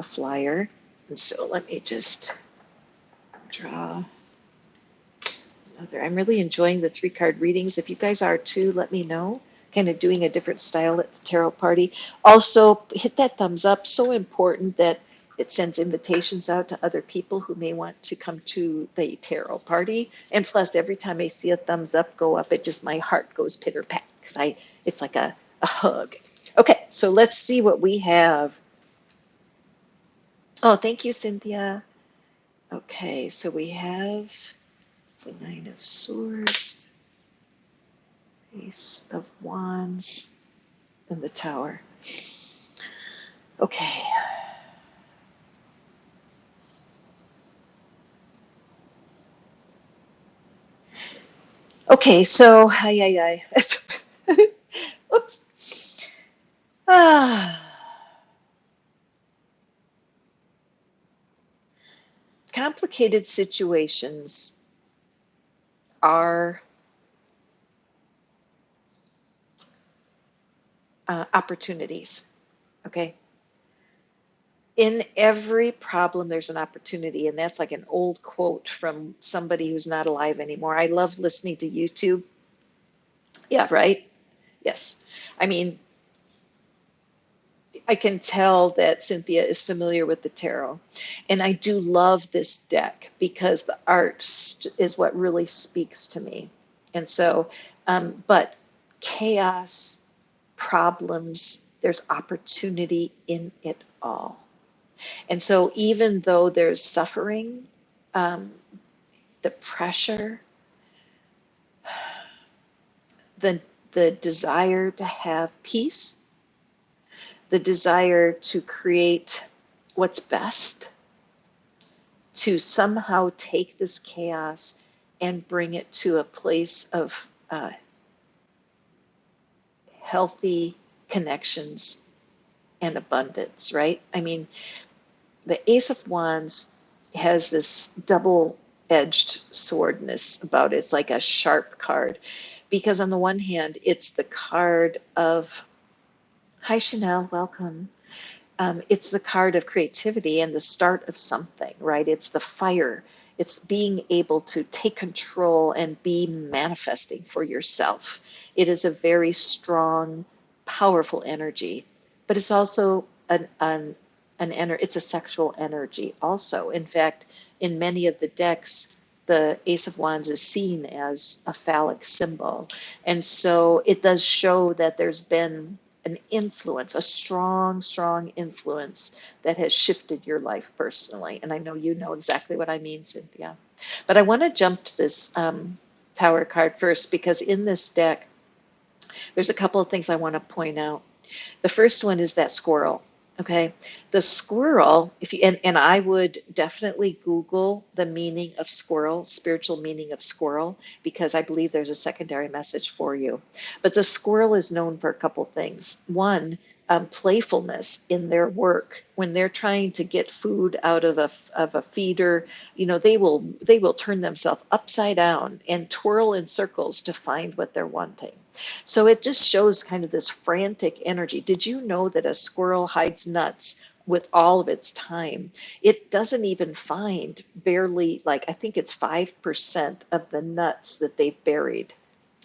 flyer. And so let me just draw another. I'm really enjoying the 3-card readings. If you guys are too, let me know. Kind of doing a different style at the tarot party. Also, hit that thumbs up. So important that it sends invitations out to other people who may want to come to the tarot party. And plus, every time I see a thumbs up go up, it just, my heart goes pitter pat because it's like a hug. Okay, so let's see what we have. Oh, thank you, Cynthia. Okay, so we have the 9 of Swords, Ace of Wands, and the Tower. Okay. Okay, so, oops. Ah. Complicated situations are opportunities, okay? In every problem, there's an opportunity. And that's like an old quote from somebody who's not alive anymore. I love listening to YouTube. Yeah, right? Yes. I mean, I can tell that Cynthia is familiar with the tarot. And I do love this deck because the art is what really speaks to me. And so, but chaos, problems, there's opportunity in it all. And so, even though there's suffering, um, the pressure, the, the desire to have peace, the desire to create what's best, to somehow take this chaos and bring it to a place of healthy connections and abundance, right? I mean, the Ace of Wands has this double-edged swordness about it. It's like a sharp card because on the one hand, it's the card of, hi Chanel, welcome. It's the card of creativity and the start of something, right? It's the fire. It's being able to take control and be manifesting for yourself. It is a very strong, powerful energy, but it's also it's a sexual energy also. In fact, in many of the decks, the Ace of Wands is seen as a phallic symbol. And so it does show that there's been an influence, a strong, strong influence that has shifted your life personally. And I know you know exactly what I mean, Cynthia. But I want to jump to this Tower card first because in this deck, there's a couple of things I want to point out. The first one is that squirrel. Okay. The squirrel, if you and I would definitely Google the meaning of squirrel, spiritual meaning of squirrel, because I believe there's a secondary message for you. But the squirrel is known for a couple things. One, playfulness in their work. When they're trying to get food out of a feeder, they will turn themselves upside down and twirl in circles to find what they're wanting. So it just shows kind of this frantic energy. Did you know that a squirrel hides nuts with all of its time? It doesn't even find barely, like, I think it's 5% of the nuts that they've buried.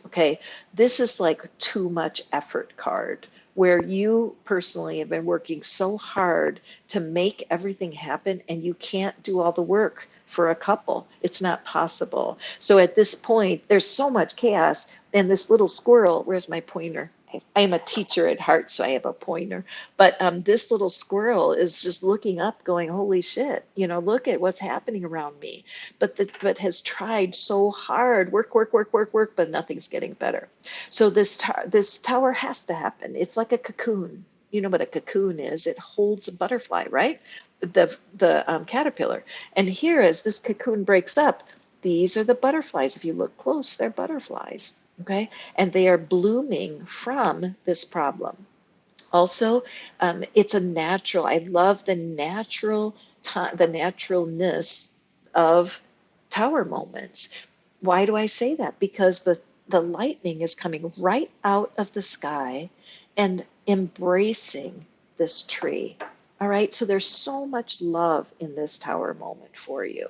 Okay, this is like too much effort card where you personally have been working so hard to make everything happen and you can't do all the work for a couple. It's not possible. So at this point, there's so much chaos, and this little squirrel, where's my pointer? I am a teacher at heart, so I have a pointer. But this little squirrel is just looking up, going, "Holy shit! Look at what's happening around me." But has tried so hard, work, but nothing's getting better. So this tower has to happen. It's like a cocoon. You know what a cocoon is? It holds a butterfly, right? The caterpillar. And here, as this cocoon breaks up, these are the butterflies. If you look close, they're butterflies. Okay, and they are blooming from this problem. Also, it's a natural. I love the natural time, the naturalness of tower moments. Why do I say that? Because the lightning is coming right out of the sky and embracing this tree. All right, so there's so much love in this tower moment for you.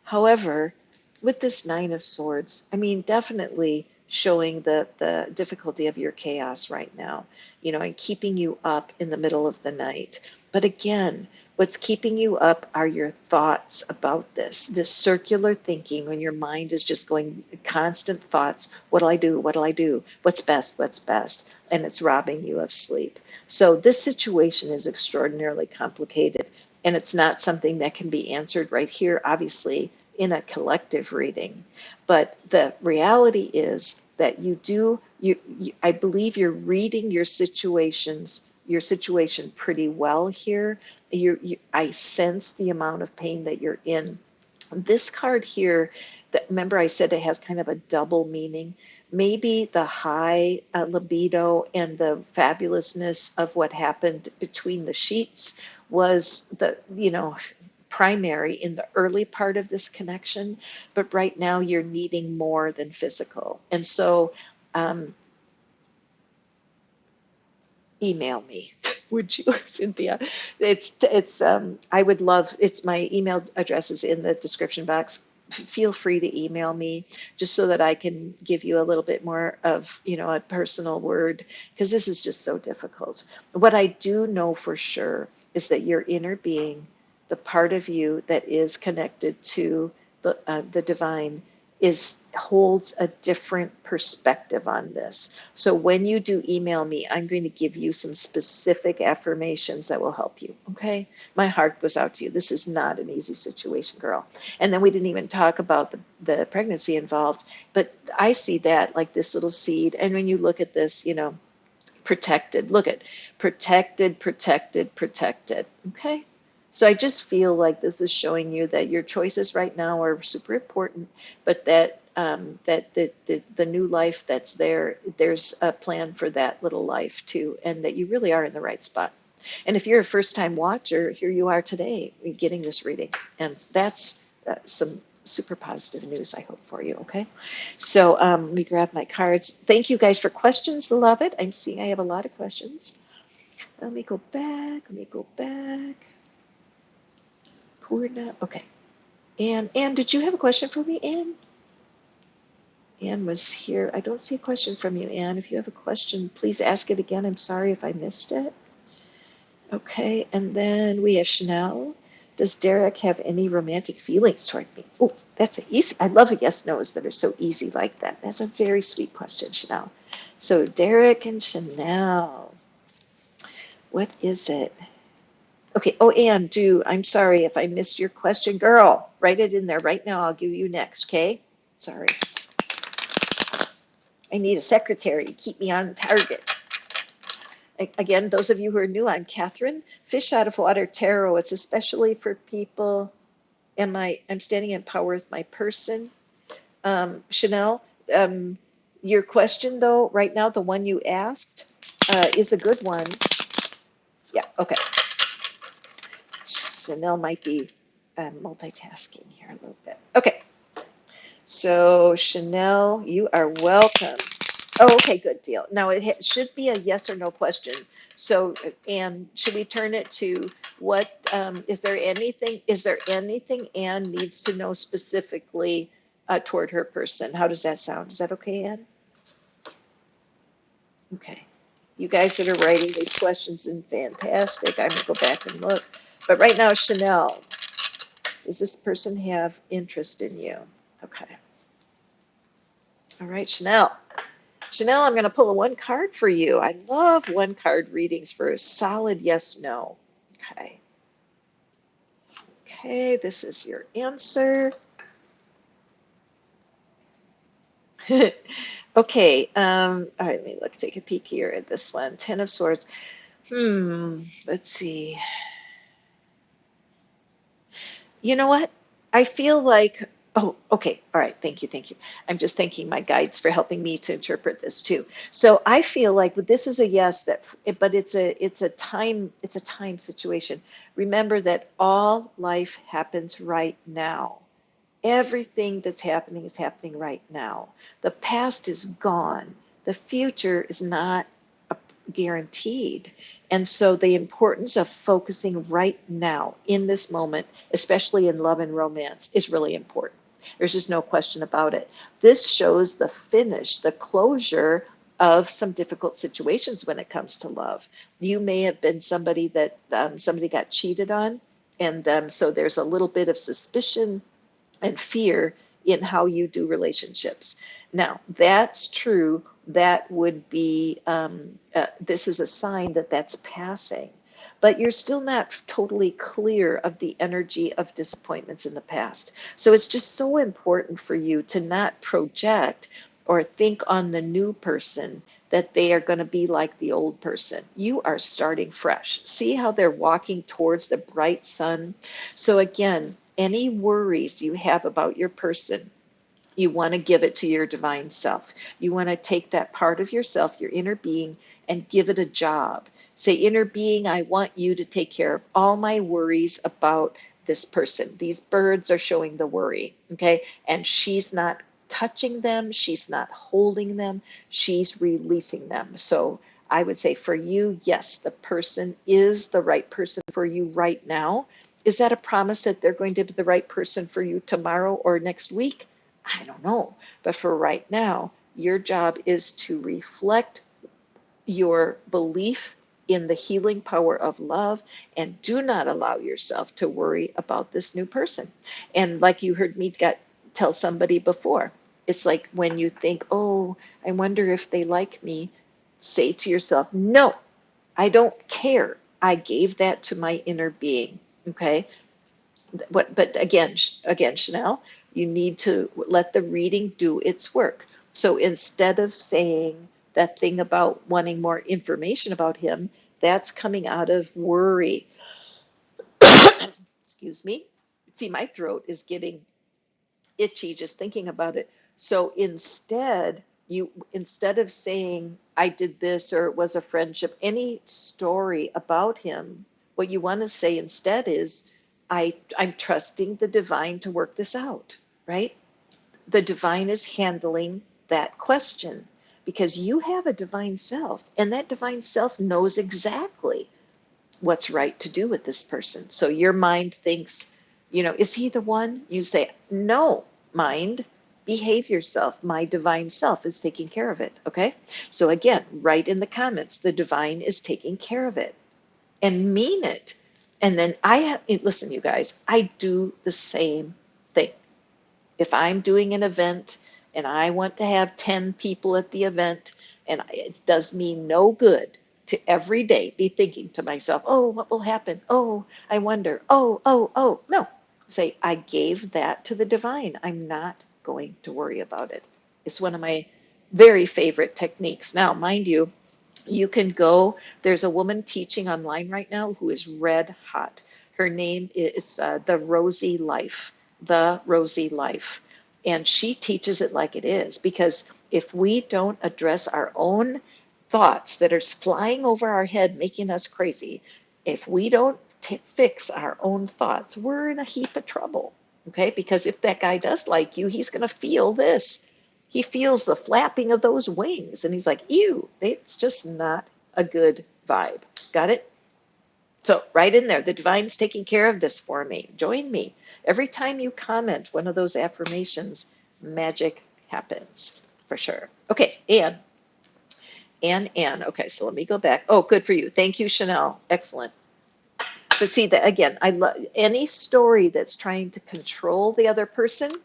However, with this Nine of Swords, I mean, definitely showing the difficulty of your chaos right now, and keeping you up in the middle of the night. But again, what's keeping you up are your thoughts about this circular thinking when your mind is just going constant thoughts. What'll I do? What'll I do? What's best? What's best? And it's robbing you of sleep. So this situation is extraordinarily complicated, and it's not something that can be answered right here, obviously, in a collective reading. But the reality is that I believe you're reading your situation pretty well here. I sense the amount of pain that you're in. This card here, that, remember I said it has kind of a double meaning. Maybe the high libido and the fabulousness of what happened between the sheets was primary in the early part of this connection, but right now you're needing more than physical. And so um, email me, would you, Cynthia? I would love, it's my email address is in the description box. Feel free to email me just so that I can give you a little bit more of, a personal word, because this is just so difficult. What I do know for sure is that your inner being, the part of you that is connected to the divine, holds a different perspective on this. So when you do email me, I'm going to give you some specific affirmations that will help you. Okay, my heart goes out to you. This is not an easy situation, girl. And then we didn't even talk about the pregnancy involved, but I see that like this little seed. And when you look at this, protected, look at protected, protected, protected. Okay, so I just feel like this is showing you that your choices right now are super important, but that the new life that's there, there's a plan for that little life too, and that you really are in the right spot. And if you're a first time watcher, here you are today getting this reading, and that's some super positive news, I hope, for you. Okay, so let me grab my cards. Thank you guys for questions. Love it. I'm seeing I have a lot of questions. Let me go back. Let me go back. Purna. Okay. Anne, did you have a question for me, Anne? Anne was here. I don't see a question from you, Anne. If you have a question, please ask it again. I'm sorry if I missed it. Okay, and then we have Chanel. Does Derek have any romantic feelings toward me? Oh, that's an easy. I love a yes no's that are so easy like that. That's a very sweet question, Chanel. So Derek and Chanel, what is it? Okay. Oh, Anne, I'm sorry if I missed your question, girl. Write it in there right now. I'll give you next. Okay. Sorry. I need a secretary to keep me on target. Again, those of you who are new, I'm Catherine. Fish Out of Water Tarot. It's especially for people. I'm standing in power with my person. Chanel, your question though, right now, the one you asked is a good one. Yeah, okay. Chanel might be multitasking here a little bit. Okay. So Chanel, you are welcome. Oh, okay, good deal. Now it should be a yes or no question. So, Anne, should we turn it to what, is there anything Anne needs to know specifically toward her person? How does that sound? Is that okay, Anne? Okay. You guys that are writing these questions is fantastic. I'm going to go back and look. But right now, Chanel, does this person have interest in you? Okay. All right, Chanel. Chanel, I'm going to pull a one card for you. I love one card readings for a solid yes, no. Okay. Okay, this is your answer. Okay, all right, let me look, take a peek here at this one. Ten of Swords. Let's see. You know what? I feel like, oh, okay, all right, thank you, thank you. I'm just thanking my guides for helping me to interpret this too. So I feel like this is a yes that, but it's a time situation. Remember that all life happens right now. Everything that's happening is happening right now. The past is gone. The future is not guaranteed. And so the importance of focusing right now in this moment, especially in love and romance, is really important. There's just no question about it. This shows the finish, the closure of some difficult situations when it comes to love. You may have been somebody that somebody got cheated on, and so there's a little bit of suspicion and fear in how you do relationships. Now, that's true. That would be, this is a sign that that's passing. But you're still not totally clear of the energy of disappointments in the past. So it's just so important for you to not project or think on the new person that they are going to be like the old person. You are starting fresh. See how they're walking towards the bright sun? So again, any worries you have about your person, you want to give it to your divine self. You want to take that part of yourself, your inner being, and give it a job. Say, inner being, I want you to take care of all my worries about this person. These birds are showing the worry, okay? And she's not touching them, she's not holding them, she's releasing them. So I would say for you, yes, the person is the right person for you right now. Is that a promise that they're going to be the right person for you tomorrow or next week? I don't know. But for right now, your job is to reflect your belief in the healing power of love and do not allow yourself to worry about this new person. And like you heard me tell somebody before, it's like when you think, oh, I wonder if they like me, say to yourself, no, I don't care. I gave that to my inner being. Okay. But again, Chanel, you need to let the reading do its work. So instead of saying that thing about wanting more information about him, that's coming out of worry. Excuse me. See, my throat is getting itchy just thinking about it. So instead of saying I did this or it was a friendship, any story about him, what you want to say instead is I'm trusting the divine to work this out, right? The divine is handling that question because you have a divine self and that divine self knows exactly what's right to do with this person. So your mind thinks, is he the one? You say, no, mind, behave yourself. My divine self is taking care of it. Okay. So again, write in the comments, the divine is taking care of it and mean it. And then listen, you guys, I do the same thing. If I'm doing an event and I want to have 10 people at the event, and it does me no good to every day be thinking to myself, oh, what will happen? Oh, I wonder. Oh. No, say, I gave that to the divine. I'm not going to worry about it. It's one of my very favorite techniques. Now, mind you, you can go, there's a woman teaching online right now who is red hot. Her name is the Rosie Life. And she teaches it like it is, because if we don't address our own thoughts that are flying over our head, making us crazy, if we don't fix our own thoughts, we're in a heap of trouble. Okay, because if that guy does like you, he's going to feel this. He feels the flapping of those wings and he's like, ew, it's just not a good vibe. Got it? So right in there, the divine's taking care of this for me. Join me. Every time you comment one of those affirmations, magic happens for sure. Okay, Ann. Okay, so let me go back. Oh, good for you. Thank you, Chanel. Excellent. But see that again, I love any story that's trying to control the other person.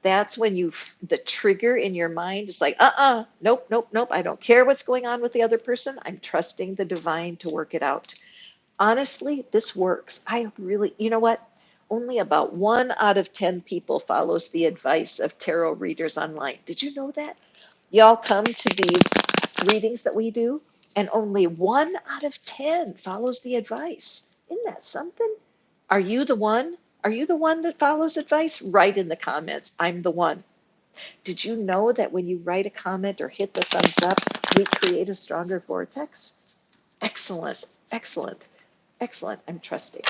That's when the trigger in your mind is like, nope, nope, nope. I don't care what's going on with the other person. I'm trusting the divine to work it out. Honestly, this works. I really, you know what? Only about 1 out of 10 people follows the advice of tarot readers online. Did you know that? Y'all come to these readings that we do, and only 1 out of 10 follows the advice. Isn't that something? Are you the one? Are you the one that follows advice? Write in the comments, I'm the one. Did you know that when you write a comment or hit the thumbs up, we create a stronger vortex? Excellent, excellent, excellent. I'm trusting.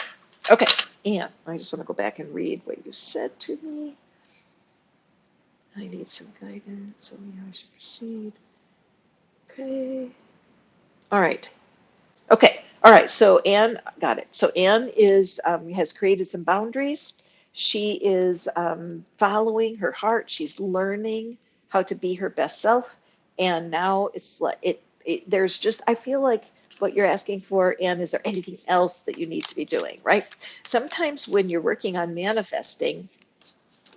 Okay, Anne, I just want to go back and read what you said to me. I need some guidance on how I should proceed. Okay. All right. Okay. All right. So Anne got it. So Anne is has created some boundaries. She is following her heart. She's learning how to be her best self. And now it's like there's just I feel like what you're asking for, Anne, is there anything else that you need to be doing, right? Sometimes when you're working on manifesting,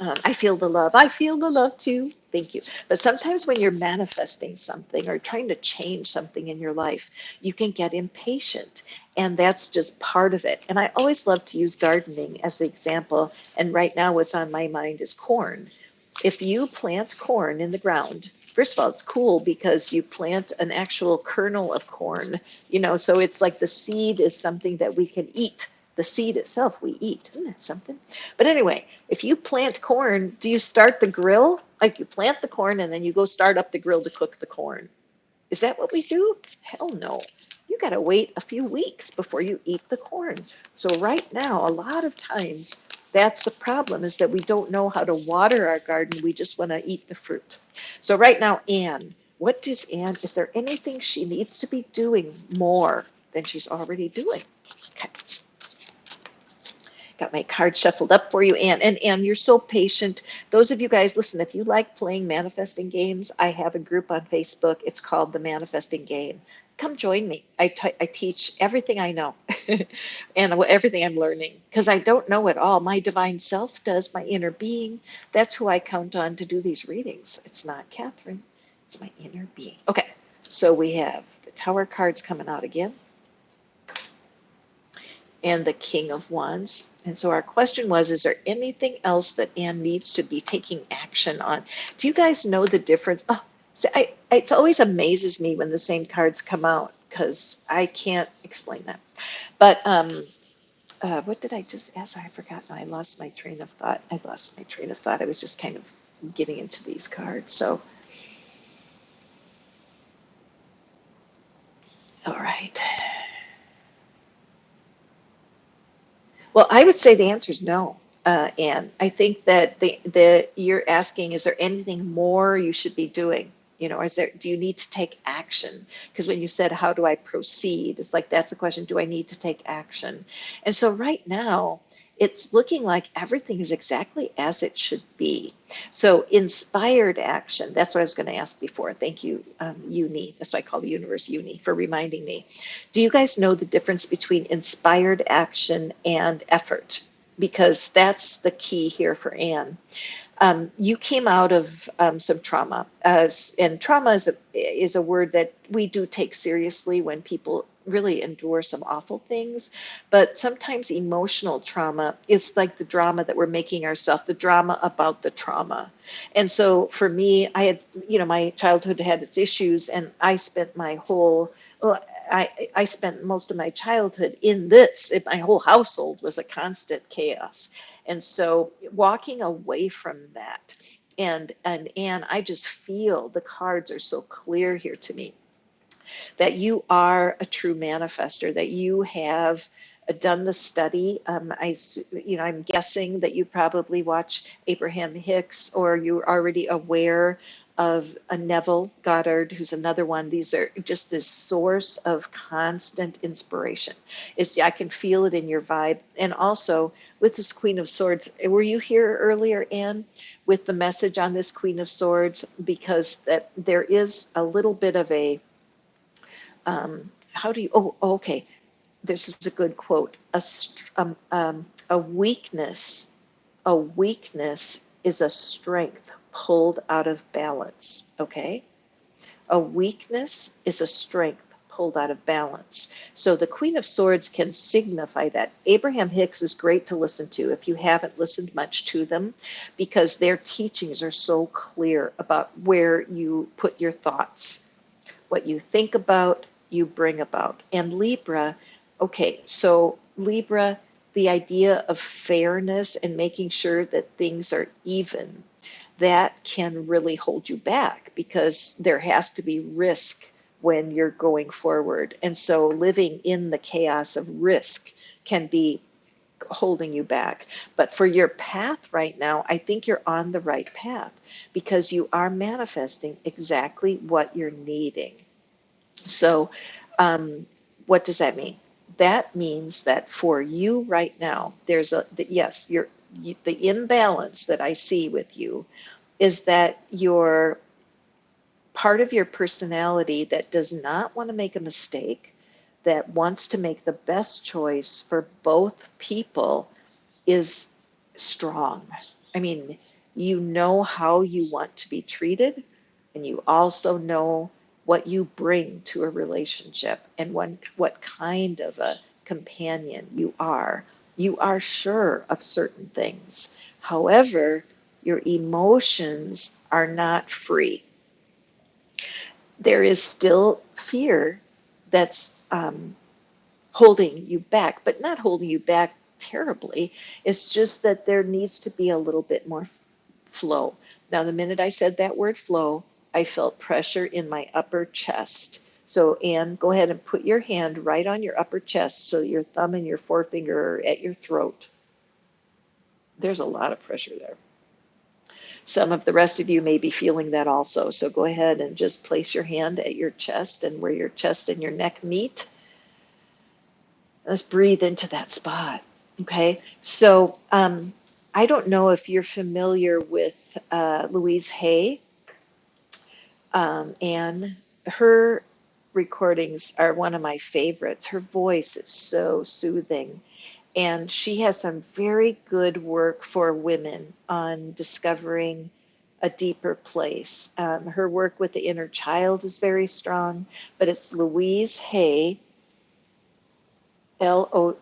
I feel the love. I feel the love too. Thank you. But sometimes when you're manifesting something or trying to change something in your life, you can get impatient. And that's just part of it. And I always love to use gardening as an example. And right now, what's on my mind is corn. If you plant corn in the ground, first of all, it's cool because you plant an actual kernel of corn, so it's like the seed is something that we can eat. The seed itself we eat. Isn't that something? But anyway, if you plant corn, do you start the grill? Like you plant the corn and then you go start up the grill to cook the corn. Is that what we do? Hell no. You got to wait a few weeks before you eat the corn. So right now, a lot of times, that's the problem is that we don't know how to water our garden. We just want to eat the fruit. So right now, Anne, is there anything she needs to be doing more than she's already doing? Okay. Got my card shuffled up for you, Anne. And Anne, you're so patient. Those of you guys, listen, if you like playing manifesting games, I have a group on Facebook. It's called The Manifesting Game. Come join me. I teach everything I know and everything I'm learning because I don't know it all. My divine self does, my inner being. That's who I count on to do these readings. It's not Catherine. It's my inner being. Okay, so we have the Tower cards coming out again, and the King of Wands. And so our question was, is there anything else that Anne needs to be taking action on? Do you guys know the difference? Oh, see, it always amazes me when the same cards come out because I can't explain that. But what did I just ask? I forgot. I lost my train of thought. I was just kind of getting into these cards. So, all right. Well, I would say the answer is no, Anne. I think that you're asking, is there anything more you should be doing? Do you need to take action? Because when you said, how do I proceed? It's like, that's the question. Do I need to take action? And so right now, it's looking like everything is exactly as it should be. So inspired action, that's what I was going to ask before. Thank you, Uni. That's why I call the universe Uni for reminding me. Do you guys know the difference between inspired action and effort? Because that's the key here for Anne. You came out of some trauma, and trauma is a word that we do take seriously when people really endure some awful things. But sometimes emotional trauma is like the drama that we're making ourselves, the drama about the trauma. And so for me, I had, my childhood had its issues, and I spent my whole, well, I spent most of my childhood in this. My whole household was a constant chaos. And so walking away from that, and I just feel the cards are so clear here to me that you are a true manifester, that you have done the study. I'm guessing that you probably watch Abraham Hicks, or you're already aware of a Neville Goddard, who's another one. These are just this source of constant inspiration. I can feel it in your vibe. And also with this Queen of Swords, were you here earlier, Anne, with the message on this Queen of Swords? Because that there is a little bit of a How do you, oh, okay. This is a good quote. A weakness, a weakness is a strength pulled out of balance. Okay. A weakness is a strength pulled out of balance. So the Queen of Swords can signify that. Abraham Hicks is great to listen to if you haven't listened much to them, because their teachings are so clear about where you put your thoughts. What you think about, you bring about. And Libra, okay, so Libra, the idea of fairness and making sure that things are even, that can really hold you back because there has to be risk when you're going forward. And so living in the chaos of risk can be holding you back. But for your path right now, I think you're on the right path because you are manifesting exactly what you're needing. So, what does that mean? That means that for you right now, there's yes, the imbalance that I see with you is that you're part of your personality that does not want to make a mistake, that wants to make the best choice for both people is strong. I mean, you know how you want to be treated, and you also know what you bring to a relationship and what kind of a companion you are. You are sure of certain things. However, your emotions are not free. There is still fear that's holding you back, but not holding you back terribly. It's just that there needs to be a little bit more flow. Now, the minute I said that word flow, I felt pressure in my upper chest. So, Anne, go ahead and put your hand right on your upper chest so your thumb and your forefinger are at your throat. There's a lot of pressure there. Some of the rest of you may be feeling that also. So go ahead and just place your hand at your chest and where your chest and your neck meet. Let's breathe into that spot. Okay. So I don't know if you're familiar with Louise Hay, and her recordings are one of my favorites. Her voice is so soothing. And she has some very good work for women on discovering a deeper place. Her work with the inner child is very strong, but it's Louise Hay, L-O,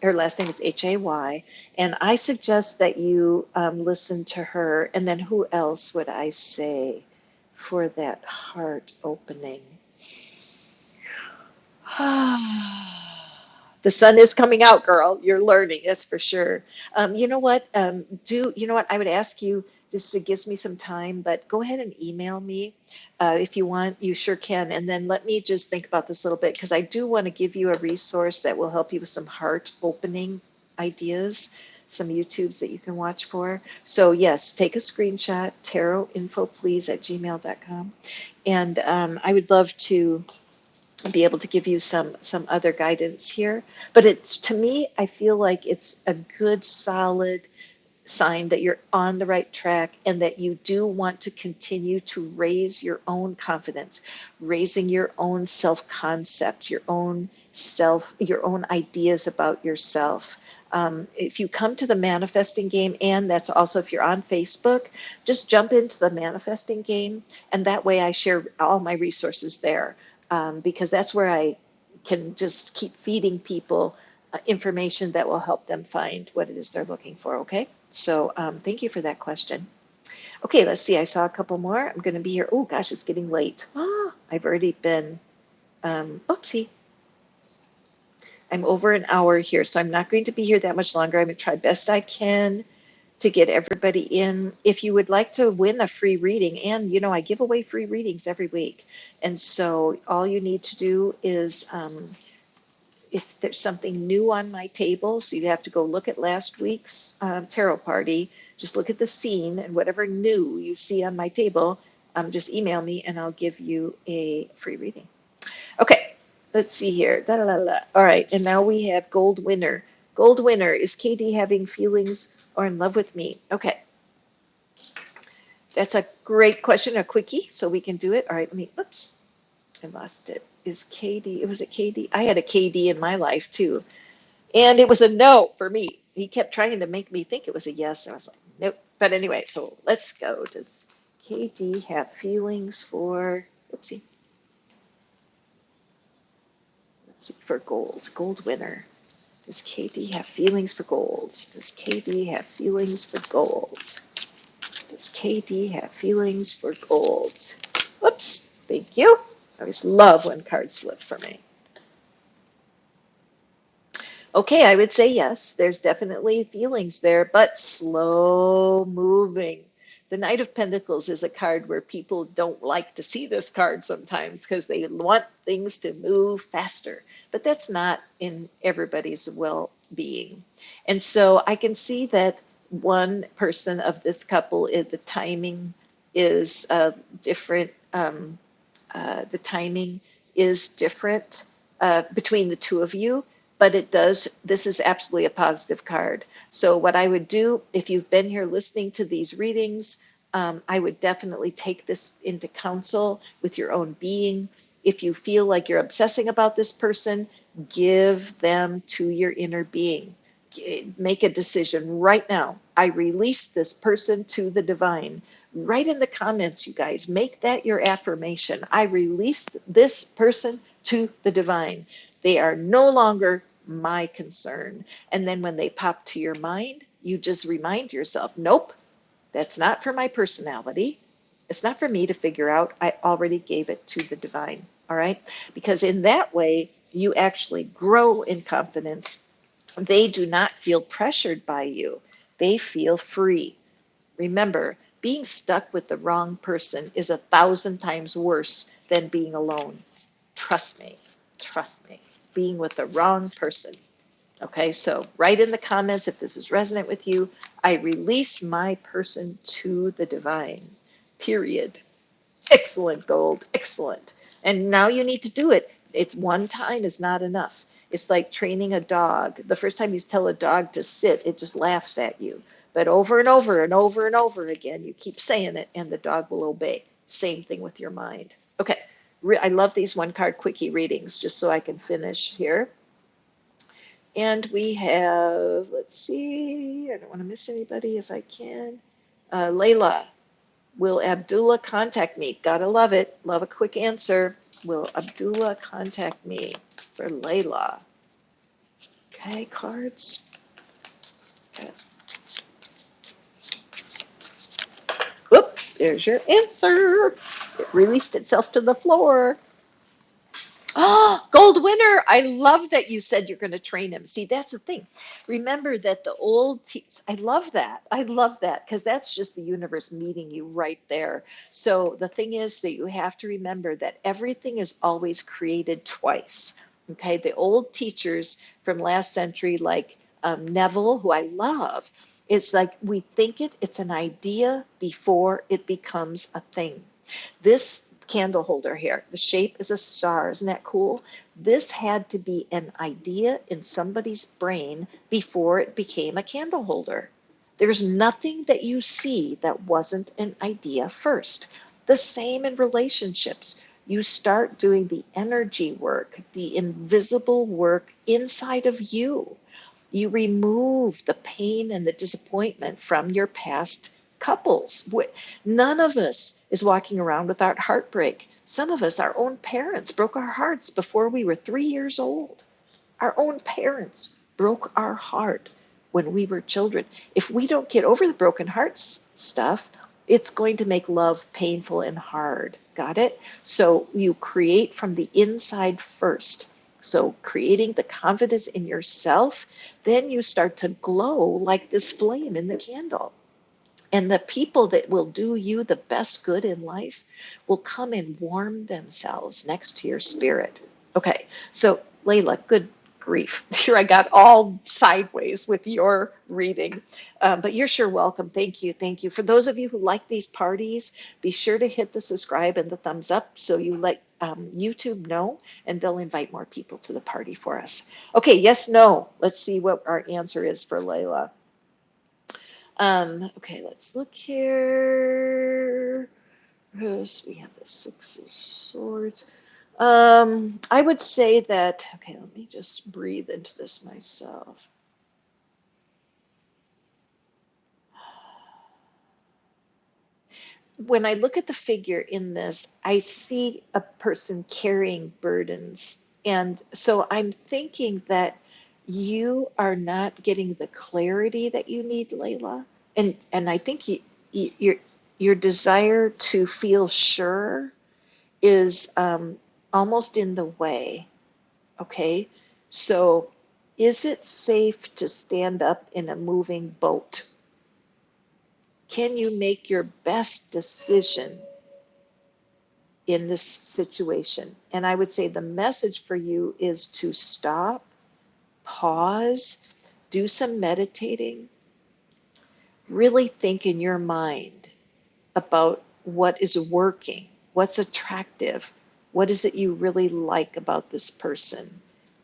her last name is Hay, and I suggest that you listen to her. And then who else would I say for that heart opening? The sun is coming out, girl. You're learning, that's for sure. You know what? You know what? I would ask you, this gives me some time, but go ahead and email me if you want. You sure can. And then let me just think about this a little bit because I do want to give you a resource that will help you with some heart opening ideas, some YouTubes that you can watch for. So, yes, take a screenshot, tarotinfoplease@gmail.com. And I would love to be able to give you some other guidance here, but it's, to me, I feel like it's a good solid sign that you're on the right track and that you do want to continue to raise your own confidence, raising your own self-concept, your own ideas about yourself. If you come to the manifesting game, and that's also if you're on Facebook, just jump into the manifesting game, and that way I share all my resources there, because that's where I can just keep feeding people information that will help them find what it is they're looking for. Okay, so thank you for that question. Okay, let's see. I saw a couple more. I'm going to be here. Oh gosh, it's getting late. Oh, I've already been. Oopsie. I'm over an hour here, so I'm not going to be here that much longer. I'm going to try best I can to get everybody in. If you would like to win a free reading, and you know, I give away free readings every week, and so all you need to do is if there's something new on my table, so you have to go look at last week's tarot party, just look at the scene, and whatever new you see on my table, just email me and I'll give you a free reading. Okay, let's see here. Da, da, da, da. All right, and now we have Gold Winner. Gold Winner, is KD having feelings or in love with me? Okay, that's a great question, a quickie, so we can do it. All right, oops. I lost it. Is KD, was it KD? I had a KD in my life too. And it was a no for me. He kept trying to make me think it was a yes. I was like, nope. But anyway, so let's go. Does KD have feelings for, oopsie, let's see, for gold, gold winner. Does KD have feelings for gold? Does KD have feelings for gold? Does KD have feelings for gold? Whoops, thank you. I always love when cards flip for me. Okay, I would say yes. There's definitely feelings there, but slow moving. The Knight of Pentacles is a card where people don't like to see this card sometimes because they want things to move faster. But that's not in everybody's well being. And so I can see that one person of this couple, the timing is different. The timing is different between the two of you, but this is absolutely a positive card. So what I would do, if you've been here listening to these readings, I would definitely take this into counsel with your own being. If you feel like you're obsessing about this person, give them to your inner being. Make a decision right now. I release this person to the divine. Write in the comments, you guys, make that your affirmation. I release this person to the divine. They are no longer my concern. And then when they pop to your mind, you just remind yourself, nope, that's not for my personality. It's not for me to figure out. I already gave it to the divine. All right. Because in that way, you actually grow in confidence. They do not feel pressured by you, they feel free. Remember, being stuck with the wrong person is 1,000 times worse than being alone. Trust me. Trust me. Being with the wrong person. Okay, so write in the comments if this is resonant with you. I release my person to the divine. Period. Excellent, Gold. Excellent. And now you need to do it. It's one time is not enough. It's like training a dog. The first time you tell a dog to sit, it just laughs at you. But over and over and over and over again, you keep saying it and the dog will obey. Same thing with your mind. Okay. I love these one card quickie readings just so I can finish here. And we have, let's see, I don't want to miss anybody if I can. Layla. Will Abdullah contact me? Gotta love it. Love a quick answer. Will Abdullah contact me for Layla? Okay, cards. Okay. Whoop, there's your answer. It released itself to the floor. Oh, gold winner. I love that you said you're going to train him. See, that's the thing. Remember that the old I love that. I love that because that's just the universe meeting you right there. So the thing is that you have to remember that everything is always created twice. Okay. The old teachers from last century, like Neville, who I love, it's like we think it's an idea before it becomes a thing. This candle holder here, the shape is a star. Isn't that cool? This had to be an idea in somebody's brain before it became a candle holder. There's nothing that you see that wasn't an idea first. The same in relationships. You start doing the energy work, the invisible work inside of you. You remove the pain and the disappointment from your past couples. None of us is walking around without heartbreak. Some of us, our own parents broke our hearts before we were 3 years old. Our own parents broke our heart when we were children. If we don't get over the broken hearts stuff, it's going to make love painful and hard. Got it? So you create from the inside first. So creating the confidence in yourself, then you start to glow like this flame in the candle. And the people that will do you the best good in life will come and warm themselves next to your spirit. Okay, so Layla, good grief. Here I got all sideways with your reading, but you're sure welcome. Thank you. Thank you. For those of you who like these parties, be sure to hit the subscribe and the thumbs up so you let YouTube know, and they'll invite more people to the party for us. Okay, yes, no. Let's see what our answer is for Layla. Okay, let's look here. We have the Six of Swords. I would say that, okay, let me just breathe into this myself. When I look at the figure in this, I see a person carrying burdens. And so I'm thinking that you are not getting the clarity that you need, Layla. And I think your desire to feel sure is almost in the way. Okay. So is it safe to stand up in a moving boat? Can you make your best decision in this situation? And I would say the message for you is to stop, pause, do some meditating, really think in your mind about what is working, what's attractive, what is it you really like about this person.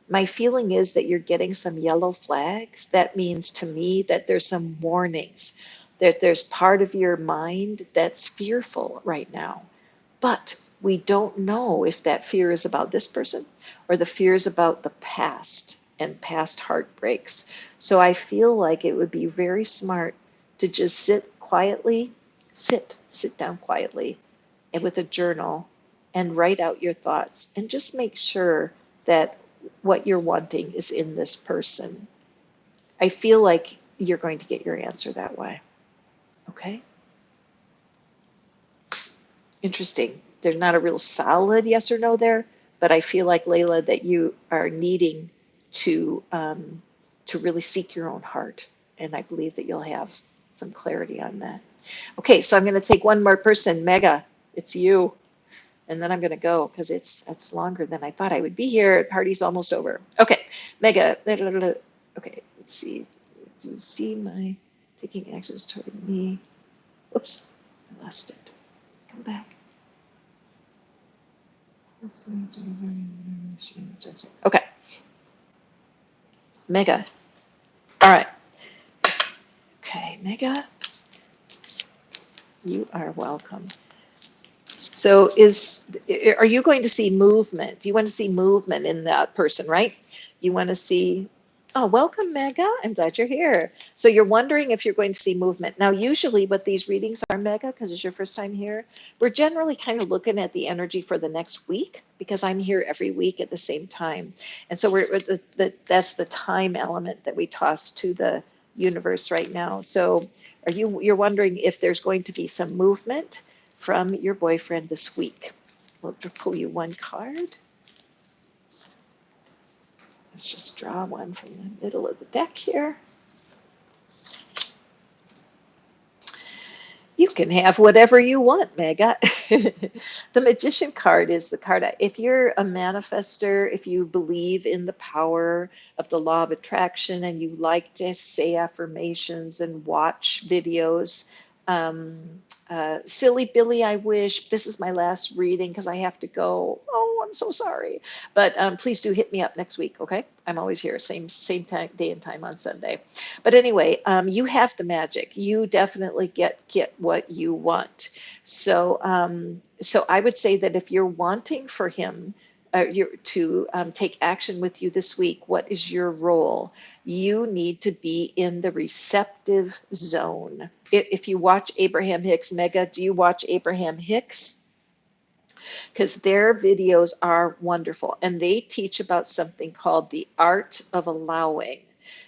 My feeling is that you're getting some yellow flags. That means to me that there's some warnings, that there's part of your mind that's fearful right now. But we don't know if that fear is about this person or the fear is about the past and past heartbreaks. So I feel like it would be very smart to just sit down quietly and with a journal and write out your thoughts and just make sure that what you're wanting is in this person. I feel like you're going to get your answer that way. Okay? Interesting. There's not a real solid yes or no there, but I feel like, Layla, that you are needing to really seek your own heart, and I believe that you'll have some clarity on that. Okay, so I'm going to take one more person. Mega, it's you, and then I'm going to go because it's longer than I thought I would be here. Party's almost over. Okay, Mega. Okay, let's see. Do you see my taking actions toward me? Oops, I lost it. Come back. Okay, Mega. All right. Okay, Mega, you are welcome. So are you going to see movement? You want to see movement in that person, right? You want to see, oh, welcome, Mega. I'm glad you're here. So you're wondering if you're going to see movement. Now, usually what these readings are, Mega, because it's your first time here, we're generally kind of looking at the energy for the next week because I'm here every week at the same time. And so that's the time element that we toss to the universe right now. So you're wondering if there's going to be some movement from your boyfriend this week. We'll pull you one card. Let's just draw one from the middle of the deck here. You can have whatever you want, Mega. The Magician card is the card. If you're a manifester, if you believe in the power of the law of attraction and you like to say affirmations and watch videos, silly Billy, I wish this is my last reading because I have to go. Oh, I'm so sorry. But please do hit me up next week, okay? I'm always here, same time, day and time on Sunday. But anyway, you have the magic. You definitely get what you want. So so I would say that if you're wanting for him to take action with you this week, what is your role? You need to be in the receptive zone. If you watch Abraham Hicks, Mega, do you watch Abraham Hicks? Because their videos are wonderful and they teach about something called the art of allowing.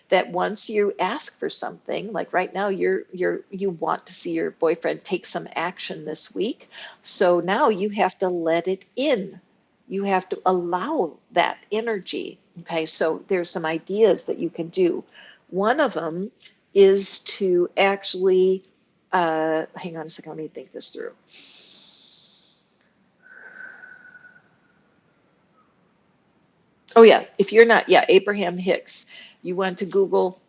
That once you ask for something, like right now you want to see your boyfriend take some action this week, so now you have to let it in. You have to allow that energy. Okay, so there's some ideas that you can do. One of them is to actually hang on a second, let me think this through. Oh yeah, if you're not, yeah, Abraham Hicks. You want to Google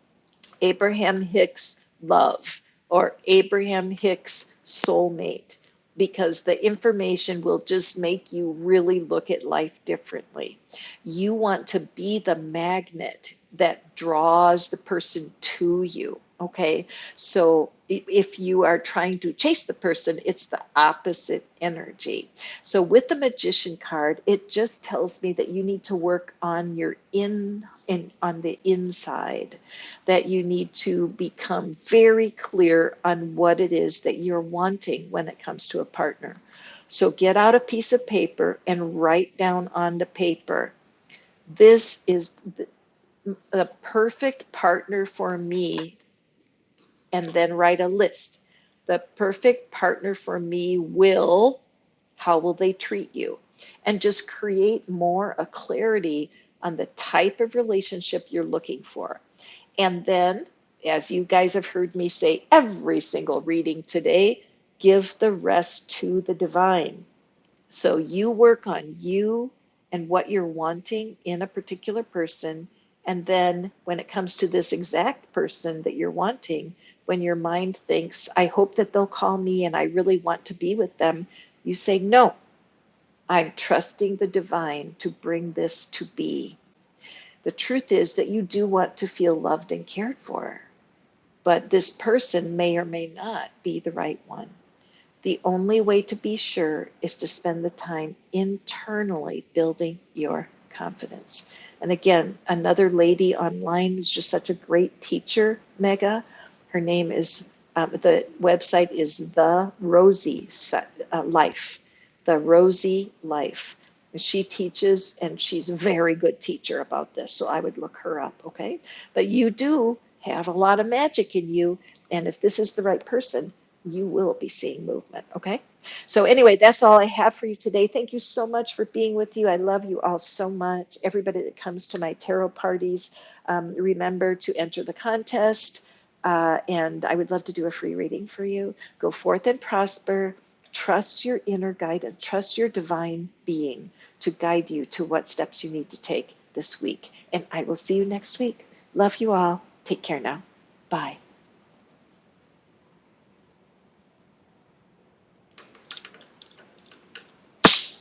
Abraham Hicks love or Abraham Hicks soulmate because the information will just make you really look at life differently. You want to be the magnet that draws the person to you. Okay, so if you are trying to chase the person, it's the opposite energy. So with the magician card, it just tells me that you need to work on your on the inside, that you need to become very clear on what it is that you're wanting when it comes to a partner. So get out a piece of paper and write down on the paper, this is the perfect partner for me, and then write a list. The perfect partner for me will, how will they treat you? And just create more a clarity on the type of relationship you're looking for. And then, as you guys have heard me say every single reading today, give the rest to the divine. So you work on you and what you're wanting in a particular person. And then when it comes to this exact person that you're wanting, when your mind thinks, I hope that they'll call me and I really want to be with them, you say, no, I'm trusting the divine to bring this to be. The truth is that you do want to feel loved and cared for, but this person may or may not be the right one. The only way to be sure is to spend the time internally building your confidence. And again, another lady online who's just such a great teacher, Mega. Her name is, the website is The Rosie Life. The Rosie Life. And she teaches, and she's a very good teacher about this. So I would look her up, okay? But you do have a lot of magic in you. And if this is the right person, you will be seeing movement. Okay. So anyway, that's all I have for you today. Thank you so much for being with you. I love you all so much. Everybody that comes to my tarot parties, remember to enter the contest. And I would love to do a free reading for you. Go forth and prosper. Trust your inner guidance. Trust your divine being to guide you to what steps you need to take this week. And I will see you next week. Love you all. Take care now. Bye.